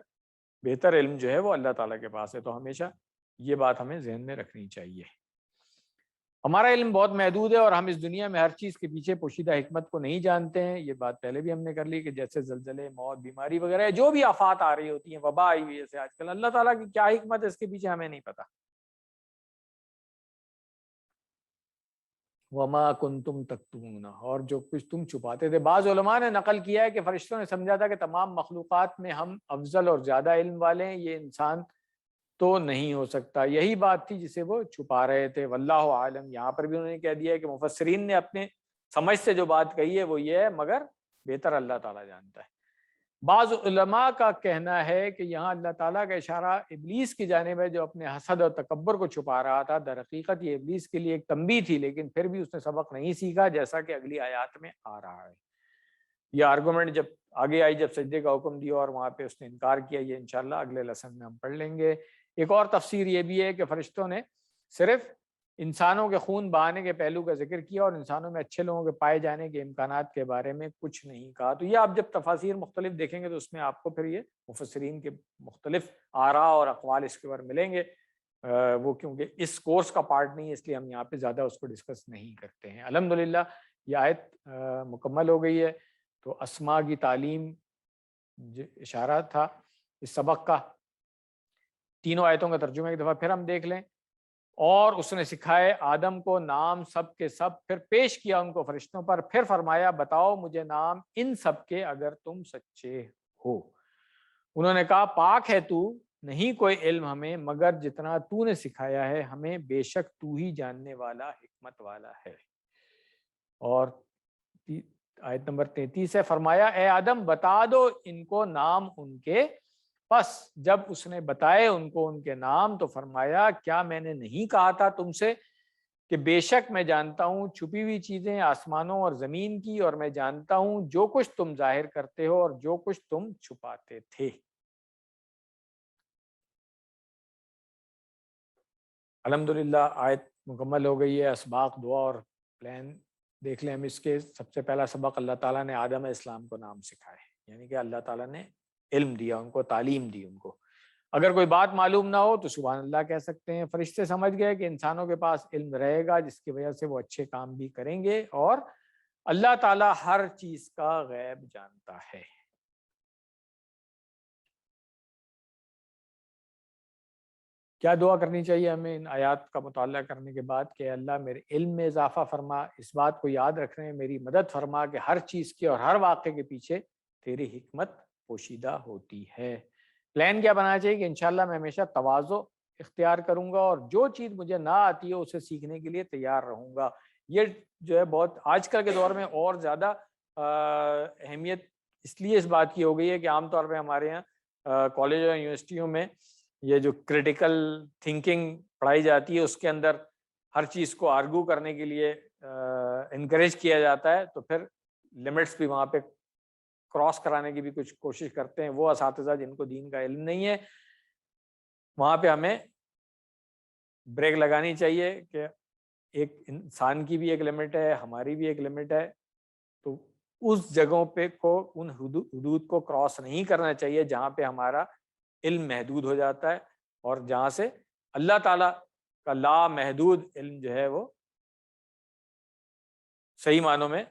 بہتر علم جو ہے وہ اللہ تعالیٰ کے پاس ہے۔ تو ہمیشہ یہ بات ہمیں ذہن میں رکھنی چاہیے۔ ہمارا علم بہت محدود ہے اور ہم اس دنیا میں ہر چیز کے پیچھے پوشیدہ حکمت کو نہیں جانتے ہیں۔ یہ بات پہلے بھی ہم نے کر لی کہ جیسے زلزلے، موت، بیماری وغیرہ جو بھی آفات آ رہی ہوتی ہیں، وبا آئی ہوئی ہے جیسے آج کل، اللہ تعالیٰ کی کیا حکمت ہے اس کے پیچھے ہمیں نہیں پتہ۔ وما کنتم تکتمون، اور جو کچھ تم چھپاتے تھے۔ بعض علماء نے نقل کیا ہے کہ فرشتوں نے سمجھا تھا کہ تمام مخلوقات میں ہم افضل اور زیادہ علم والے ہیں، یہ انسان تو نہیں ہو سکتا۔ یہی بات تھی جسے وہ چھپا رہے تھے۔ واللہ عالم، یہاں پر بھی انہوں نے کہہ دیا ہے کہ مفسرین نے اپنے سمجھ سے جو بات کہی ہے وہ یہ ہے، مگر بہتر اللہ تعالیٰ جانتا ہے۔ بعض علماء کا کہنا ہے کہ یہاں اللہ تعالیٰ کا اشارہ ابلیس کی جانب ہے جو اپنے حسد اور تکبر کو چھپا رہا تھا۔ در حقیقت یہ ابلیس کے لیے ایک تنبیہ تھی، لیکن پھر بھی اس نے سبق نہیں سیکھا، جیسا کہ اگلی آیات میں آ رہا ہے۔ یہ آرگومنٹ جب آگے آئی، جب سجدے کا حکم دیا اور وہاں پہ اس نے انکار کیا، یہ انشاءاللہ اگلے لیسن میں ہم پڑھ لیں گے۔ ایک اور تفسیر یہ بھی ہے کہ فرشتوں نے صرف انسانوں کے خون بہانے کے پہلو کا ذکر کیا اور انسانوں میں اچھے لوگوں کے پائے جانے کے امکانات کے بارے میں کچھ نہیں کہا۔ تو یہ آپ جب تفاسیر مختلف دیکھیں گے تو اس میں آپ کو پھر یہ مفسرین کے مختلف آراء اور اقوال اس کے اوپر ملیں گے۔ وہ کیونکہ اس کورس کا پارٹ نہیں ہے، اس لیے ہم یہاں پہ زیادہ اس کو ڈسکس نہیں کرتے ہیں۔ الحمدللہ یہ آیت مکمل ہو گئی ہے۔ تو اسماء کی تعلیم اشارہ تھا اس سبق کا۔ تینوں آیتوں کا ترجمہ ایک دفعہ پھر ہم دیکھ لیں۔ اور اس نے سکھائے آدم کو نام سب کے سب، پھر پیش کیا ان کو فرشتوں پر، پھر فرمایا بتاؤ مجھے نام ان سب کے اگر تم سچے ہو۔ انہوں نے کہا پاک ہے تو، نہیں کوئی علم ہمیں مگر جتنا تو نے سکھایا ہے ہمیں، بے شک تو ہی جاننے والا حکمت والا ہے۔ اور آیت نمبر 33 ہے، فرمایا اے آدم بتا دو ان کو نام ان کے۔ پس جب اس نے بتائے ان کو ان کے نام تو فرمایا کیا میں نے نہیں کہا تھا تم سے کہ بے شک میں جانتا ہوں چھپی ہوئی چیزیں آسمانوں اور زمین کی، اور میں جانتا ہوں جو کچھ تم ظاہر کرتے ہو اور جو کچھ تم چھپاتے تھے۔ الحمدللہ آیت مکمل ہو گئی ہے۔ اسباق دعا اور پلان دیکھ لیں ہم اس کے۔ سب سے پہلا سبق، اللہ تعالیٰ نے آدم علیہ السلام کو نام سکھائے، یعنی کہ اللہ تعالیٰ نے علم دیا ان کو، تعلیم دی ان کو۔ اگر کوئی بات معلوم نہ ہو تو سبحان اللہ کہہ سکتے ہیں۔ فرشتے سمجھ گئے کہ انسانوں کے پاس علم رہے گا جس کی وجہ سے وہ اچھے کام بھی کریں گے، اور اللہ تعالیٰ ہر چیز کا غیب جانتا ہے۔ کیا دعا کرنی چاہیے ہمیں ان آیات کا مطالعہ کرنے کے بعد؟ کہ اللہ میرے علم میں اضافہ فرما، اس بات کو یاد رکھنے میں میری مدد فرما کہ ہر چیز کی اور ہر واقعے کے پیچھے تیری حکمت پوشیدہ ہوتی ہے۔ پلان کیا بنانا چاہیے کہ انشاءاللہ میں ہمیشہ تواضع اختیار کروں گا اور جو چیز مجھے نہ آتی ہے اسے سیکھنے کے لیے تیار رہوں گا۔ یہ جو ہے بہت آج کل کے دور میں اور زیادہ اہمیت اس لیے اس بات کی ہو گئی ہے کہ عام طور پہ ہمارے یہاں کالج اور یونیورسٹیوں میں یہ جو کریٹیکل تھنکنگ پڑھائی جاتی ہے اس کے اندر ہر چیز کو آرگو کرنے کے لیے انکریج کیا جاتا ہے، تو پھر لمٹس بھی وہاں پہ کراس کرانے کی بھی کچھ کوشش کرتے ہیں وہ اساتذہ جن کو دین کا علم نہیں ہے۔ وہاں پہ ہمیں بریک لگانی چاہیے کہ ایک انسان کی بھی ایک لمٹ ہے، ہماری بھی ایک لمٹ ہے، تو اس جگہوں پہ کو ان حدود کو کراس نہیں کرنا چاہیے جہاں پہ ہمارا علم محدود ہو جاتا ہے، اور جہاں سے اللہ تعالیٰ کا لامحدود علم جو ہے وہ صحیح معنوں میں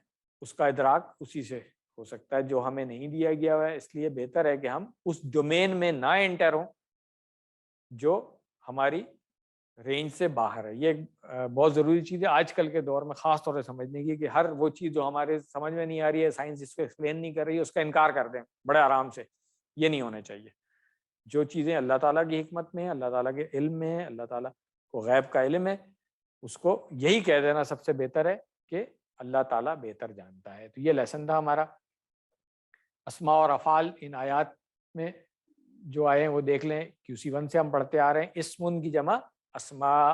اس کا ادراک اسی سے ہو سکتا ہے جو ہمیں نہیں دیا گیا ہوا ہے۔ اس لیے بہتر ہے کہ ہم اس ڈومین میں نہ انٹر ہوں جو ہماری رینج سے باہر ہے۔ یہ بہت ضروری چیز ہے آج کل کے دور میں خاص طور سے سمجھنے کی، کہ ہر وہ چیز جو ہمارے سمجھ میں نہیں آ رہی ہے، سائنس اس کو ایکسپلین نہیں کر رہی ہے، اس کا انکار کر دیں بڑے آرام سے۔ یہ نہیں ہونا چاہیے۔ جو چیزیں اللہ تعالیٰ کی حکمت میں ہیں، اللہ تعالیٰ کے علم میں ہیں، اللہ تعالیٰ کو غیب کا علم ہے، اس کو یہی کہہ دینا سب سے بہتر ہے کہ اللہ تعالیٰ بہتر جانتا ہے۔ تو یہ لیسن تھا ہمارا۔ اسماء اور افعال ان آیات میں جو آئے ہیں وہ دیکھ لیں، QC 1 سے ہم پڑھتے آ رہے ہیں۔ اسم کی جمع اسماء،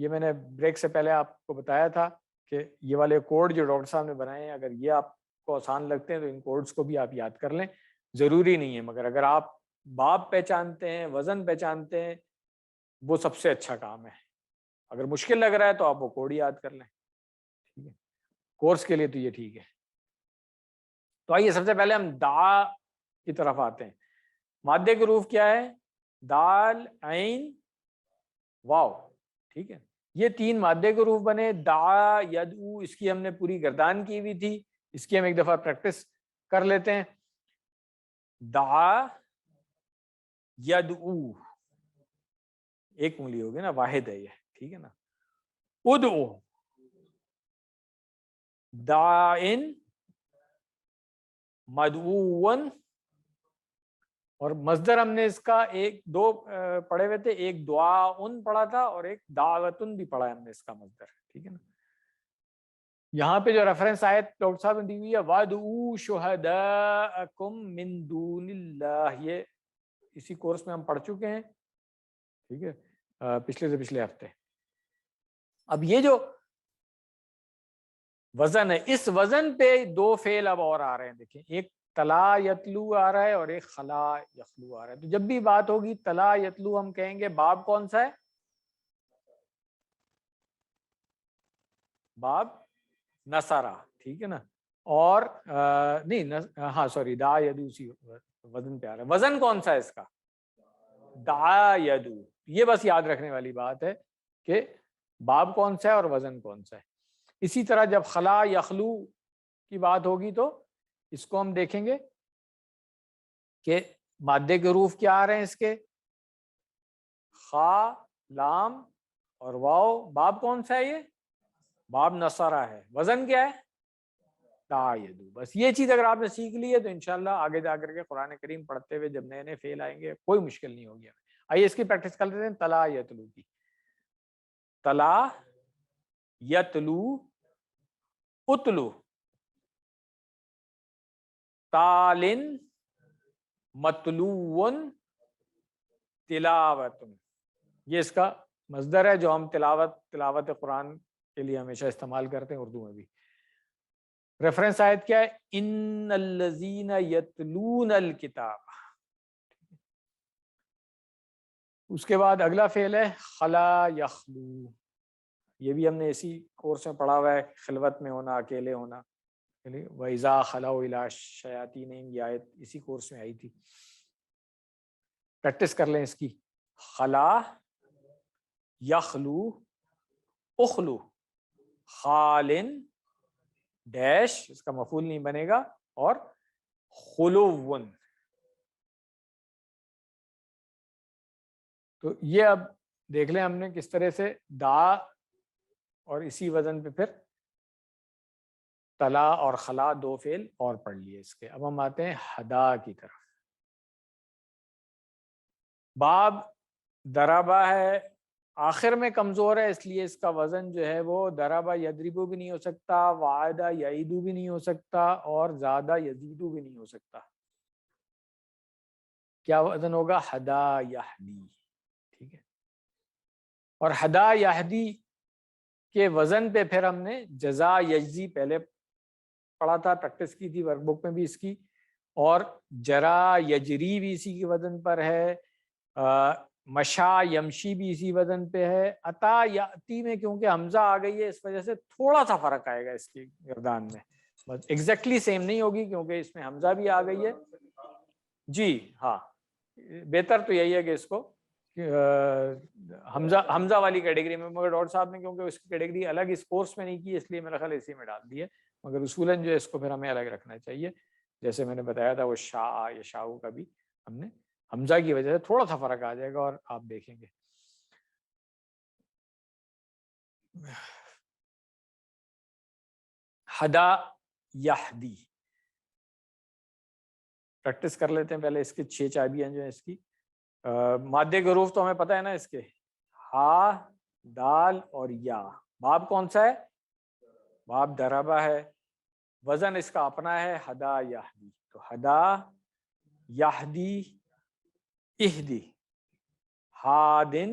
یہ میں نے بریک سے پہلے آپ کو بتایا تھا کہ یہ والے کوڈ جو ڈاکٹر صاحب نے بنائے ہیں، اگر یہ آپ کو آسان لگتے ہیں تو ان کوڈز کو بھی آپ یاد کر لیں، ضروری نہیں ہے، مگر اگر آپ باب پہچانتے ہیں، وزن پہچانتے ہیں، وہ سب سے اچھا کام ہے۔ اگر مشکل لگ رہا ہے تو آپ وہ کوڈ یاد کر لیں، ٹھیک ہے، کورس کے لیے تو یہ ٹھیک ہے۔ تو آئیے سب سے پہلے ہم دا کی طرف آتے ہیں۔ مادے کے حروف کیا ہے؟ دال، عین، واو، ٹھیک ہے، یہ 3 مادے کے حروف بنے۔ دا، ید، او، اس کی ہم نے پوری گردان کی ہوئی تھی، اس کی ہم ایک دفعہ پریکٹس کر لیتے ہیں۔ دا، ید، او، ایک انگلی ہوگی نا، واحد ہے یہ، ٹھیک ہے نا۔ ادعو، داعن، مدعون، اور مصدر ہم نے اس کا دو پڑھے ہوئے تھے، ایک دعاؤن پڑھا تھا اور ایک دعوتن بھی پڑھا ہے ہم نے اس کا مصدر، ٹھیک ہے نا۔ یہاں پہ جو ریفرنس آیت ڈاکٹر صاحب نے دی ہوئی ہے، وَادْعُوا شُهَدَاءَكُم مِّن دُونِ اللَّهِ، یہ اسی کورس میں ہم پڑھ چکے ہیں، ٹھیک ہے، پچھلے سے پچھلے ہفتے۔ اب یہ جو وزن ہے، اس وزن پہ 2 فعل اب اور آ رہے ہیں، دیکھیں، ایک تلا یتلو آ رہا ہے اور ایک خلا یخلو آ رہا ہے۔ تو جب بھی بات ہوگی تلا یتلو، ہم کہیں گے باب کون سا ہے؟ باب نصرہ، ٹھیک ہے نا۔ اور نہیں، ہاں سوری، دا یدو سی وزن پہ آ رہا ہے۔ وزن کون سا ہے اس کا؟ دا یدو۔ یہ بس یاد رکھنے والی بات ہے کہ باب کون سا ہے اور وزن کون سا ہے۔ اسی طرح جب خلا یخلو کی بات ہوگی تو اس کو ہم دیکھیں گے کہ مادے کے حروف کیا آ رہے ہیں اس کے، خا، لام اور واو۔ باب کون سا ہے؟ یہ باب نصرہ ہے۔ وزن کیا ہے؟ دا یدو۔ بس یہ چیز اگر آپ نے سیکھ لی ہے تو انشاءاللہ آگے جا کر کے قرآن کریم پڑھتے ہوئے جب نئے نئے فعل آئیں گے کوئی مشکل نہیں ہوگی۔ آئیے اس کی پریکٹس کر لیتے ہیں، تلا یتلو کی۔ تلا یتلو، اتلو، تالن، متلون، تلاوتن۔ یہ اس کا مصدر ہے جو ہم تلاوت قرآن کے لیے ہمیشہ استعمال کرتے ہیں، اردو میں بھی۔ ریفرنس آیت کیا ہے؟ ان الذین یتلون الکتاب۔ اس کے بعد اگلا فعل ہے خلا یخلو، یہ بھی ہم نے اسی کورس میں پڑھا ہوا ہے، خلوت میں ہونا، اکیلے ہونا۔ وَإِذَا خَلَوْا إِلَىٰ شَيَاطِينِهِمْ، یہ آیت اسی کورس میں آئی تھی، پریکٹس کر لیں اس کی۔ خلا یخلو، اخلو، خالن ڈیش، اس کا مفعول نہیں بنے گا، اور خلوون۔ تو یہ اب دیکھ لیں ہم نے کس طرح سے دا اور اسی وزن پہ پھر تلا اور خلا 2 فعل اور پڑھ لیے اس کے۔ اب ہم آتے ہیں ہدا کی طرف۔ باب دربا ہے، آخر میں کمزور ہے، اس لیے اس کا وزن جو ہے وہ دربا یدربو بھی نہیں ہو سکتا، وعدہ یعیدو بھی نہیں ہو سکتا، اور زادہ یزیدو بھی نہیں ہو سکتا۔ کیا وزن ہوگا؟ ہدا یہدی، ٹھیک ہے۔ اور ہدا یہدی کے وزن پہ پھر ہم نے جزا یجزی پہلے پڑھا تھا، پریکٹس کی تھی ورک بک میں بھی اس کی، اور جرا یجری بھی اسی کے وزن پر ہے، مشا یمشی بھی اسی وزن پہ ہے۔ عطا یاتی میں کیونکہ حمزہ آ گئی ہے اس وجہ سے تھوڑا سا فرق آئے گا اس کی گردان میں، بس ایگزیکٹلی سیم نہیں ہوگی کیونکہ اس میں حمزہ بھی آ گئی ہے۔ جی ہاں، بہتر تو یہی ہے کہ اس کو حمزہ والی کیٹیگری میں، مگر ڈاکٹر صاحب نے کیونکہ اس کی کیٹیگری الگ اس کورس میں نہیں کی، اس لیے میرا خیال اسی میں ڈال دی ہے، مگر اصولاً جو ہے اس کو پھر ہمیں الگ رکھنا چاہیے۔ جیسے میں نے بتایا تھا وہ شاء یا شاؤ کا بھی ہم نے حمزہ کی وجہ سے تھوڑا سا فرق آ جائے گا، اور آپ دیکھیں گے۔ ہدا یہدی، پریکٹس کر لیتے ہیں پہلے اس کی 6 چابیاں جو ہیں اس کی۔ مادے کے حروف تو ہمیں پتہ ہے نا اس کے، ہا، دال اور یا۔ باب کون سا ہے؟ باب دربا ہے۔ وزن اس کا اپنا ہے، ہدا یہدی۔ تو ہدا یہدی، اہدی، ہادن،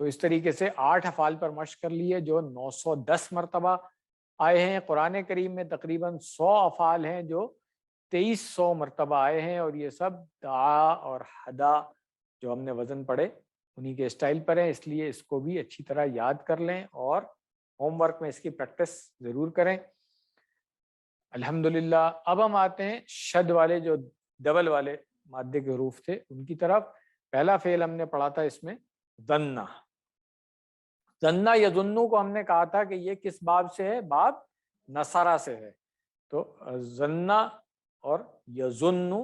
تو اس طریقے سے 8 افعال پر مشق کر لیے جو 910 مرتبہ آئے ہیں. قرآن کریم میں تقریباً 100 افعال ہیں جو 2300 مرتبہ آئے ہیں، اور یہ سب دعا اور حدا جو ہم نے وزن پڑھے انہی کے اسٹائل پر ہیں، اس لیے اس کو بھی اچھی طرح یاد کر لیں اور ہوم ورک میں اس کی پریکٹس ضرور کریں. الحمدللہ. اب ہم آتے ہیں شد والے جو ڈبل والے مادے کے حروف تھے ان کی طرف. پہلا فعل ہم نے پڑھا تھا اس میں ظنّا. ظنّا یظنّو کو ہم نے کہا تھا کہ یہ کس باب سے ہے؟ باب نصرہ سے ہے. تو ظنّا اور یظنّو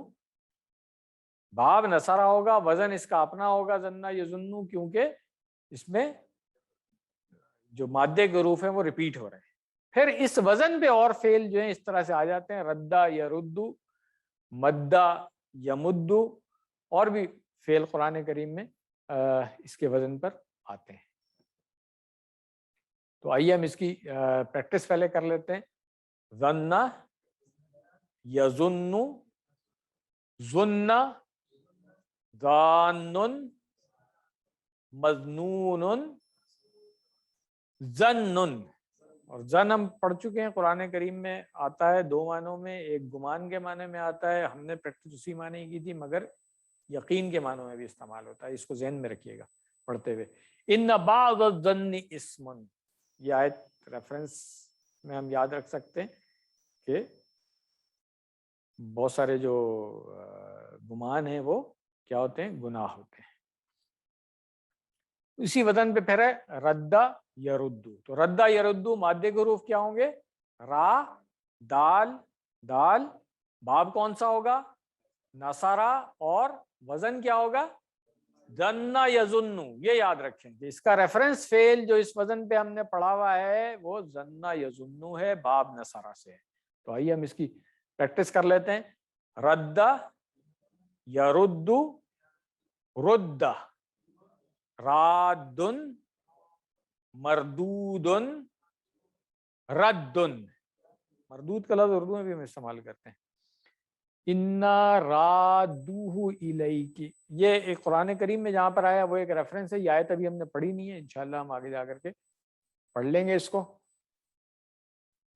باب نصرہ ہوگا، وزن اس کا اپنا ہوگا ظنّا یظنّو، کیونکہ اس میں جو مادے کے حروف ہیں وہ ریپیٹ ہو رہے ہیں. پھر اس وزن پہ اور فعل جو ہیں اس طرح سے آ جاتے ہیں، ردّا یردو، مدّا یمدو، اور بھی فعل قرآن کریم میں اس کے وزن پر آتے ہیں. تو آئیے ہم اس کی پریکٹس پہلے کر لیتے ہیں. ظنّا یظنّ، ظنّ، ظانٌ، مظنون، ظنٌ. اور ظن ہم پڑھ چکے ہیں، قرآن کریم میں آتا ہے 2 معنوں میں. ایک گمان کے معنی میں آتا ہے، ہم نے پریکٹس اسی معنی کی تھی، مگر یقین کے معنوں میں بھی استعمال ہوتا ہے. اس کو ذہن میں رکھیے گا پڑھتے ہوئے. ان بعض الظن اسم، یہ آیت ریفرنس میں ہم یاد رکھ سکتے ہیں کہ بہت سارے جو گمان ہیں وہ کیا ہوتے ہیں؟ گناہ ہوتے ہیں. اسی وزن پہ پھر ہے ردّا یردو. تو ردّا یردو مادے کے حروف کیا ہوں گے؟ را، دال، دال. باب کون سا ہوگا؟ نصرہ. اور وزن کیا ہوگا؟ ظنّا یظنّو. یہ یاد رکھیں کہ اس کا ریفرنس فعل جو اس وزن پہ ہم نے پڑھا ہوا ہے وہ ظنّا یظنّو ہے، باب نصرہ سے ہے. تو آئیے ہم اس کی پریکٹس کر لیتے ہیں. ردّا یردو، ردّا، رادٌ، مردود، رد. مردود کا لفظ اردو میں بھی ہم استعمال کرتے ہیں. اِنَّا رَادُوهُ إِلَيْكِ. یہ ایک قرآن کریم میں جہاں پر آیا وہ ایک ریفرنس ہے. یہ آیت ابھی ہم نے پڑھی نہیں ہے، انشاءاللہ ہم آگے جا کر کے پڑھ لیں گے اس کو.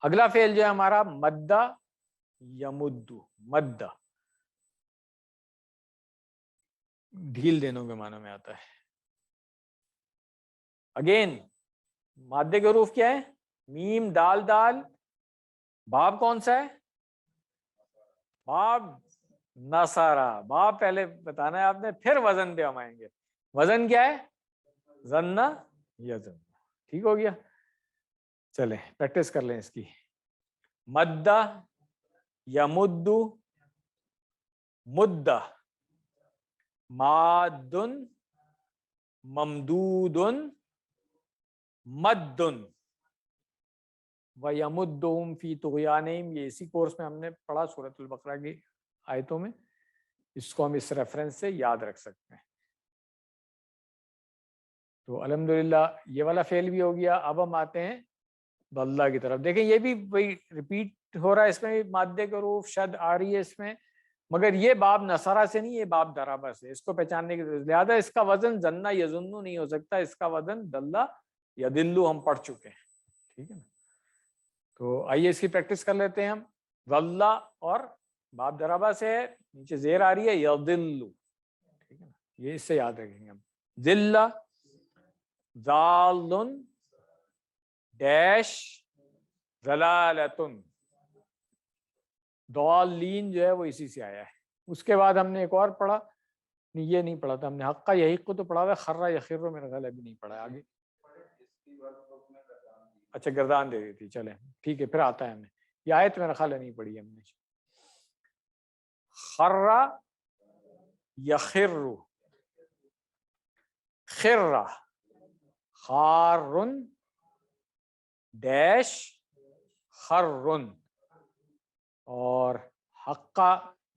اگلا فعل جو ہے ہمارا مدّا یمدّو. مدّا ڈھیل دینوں کے معنی میں آتا ہے. اگین مادے کے حروف کیا ہے؟ میم، دال، دال. باب کون سا ہے؟ باب نصرہ. باب پہلے بتانا ہے آپ نے، پھر وزن پہ ہم آئیں گے. وزن کیا ہے؟ ظنّا یظنّ. ٹھیک ہو گیا؟ چلیں پریکٹس کر لیں اس کی. مدّا یمدّو، مدّا، مادٌ، ممدود، مدٌ، وَيَمُدُّهُمْ فِي طُغْيَانِهِمْ. یہ اسی کورس میں ہم نے پڑھا سورۃ البقرہ کی آیتوں میں. اس کو ہم اس ریفرنس سے یاد رکھ سکتے ہیں. تو الحمدللہ یہ والا فعل بھی ہو گیا. اب ہم آتے ہیں ضلع کی طرف. دیکھیں یہ بھی وہی ریپیٹ ہو رہا ہے، اس میں بھی مادے کے حروف شد آ رہی ہے اس میں، مگر یہ باب نصرہ سے نہیں، یہ باب ضربہ سے. اس کو پہچاننے کی ضرورت، لہٰذا اس کا وزن ظنّا یظنّو نہیں ہو سکتا، اس کا وزن دلّا یدلّو ہم پڑھ چکے ہیں. ٹھیک ہے نا؟ تو آئیے اس کی پریکٹس کر لیتے ہیں ہم. ظلّا اور باب ضربہ سے ہے، نیچے زیر آ رہی ہے یضلّو. ٹھیک ہے نا؟ یہ اس سے یاد رکھیں گے ہم. ذلّا، ذالٌ، ڈیش، ضلالۃٌ. ضالین جو ہے وہ اسی سے آیا ہے. اس کے بعد ہم نے ایک اور پڑھا، نہیں یہ نہیں پڑھا تھا ہم نے، حقّ یحق تو پڑھا ہوا ہے، خرّ یخر میرا خیال ابھی نہیں پڑھا. آگے اچھا گردان دے دی تھی. چلیں ٹھیک ہے، پھر آتا ہے ہمیں. یہ آیت میرا خیال نہیں پڑھی ہم نے. خرّ یخر، خرّ، خارٌ، ڈیش، خرٌ. اور حقّ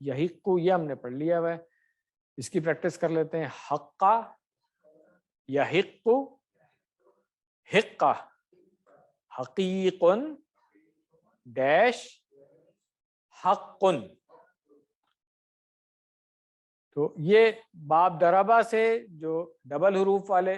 یحق یہ ہم نے پڑھ لیا ہوا ہے. اس کی پریکٹس کر لیتے ہیں. حقّ یحق، حقّ، حقیق، ڈیش، حق. تو یہ باب ضربہ سے جو ڈبل حروف والے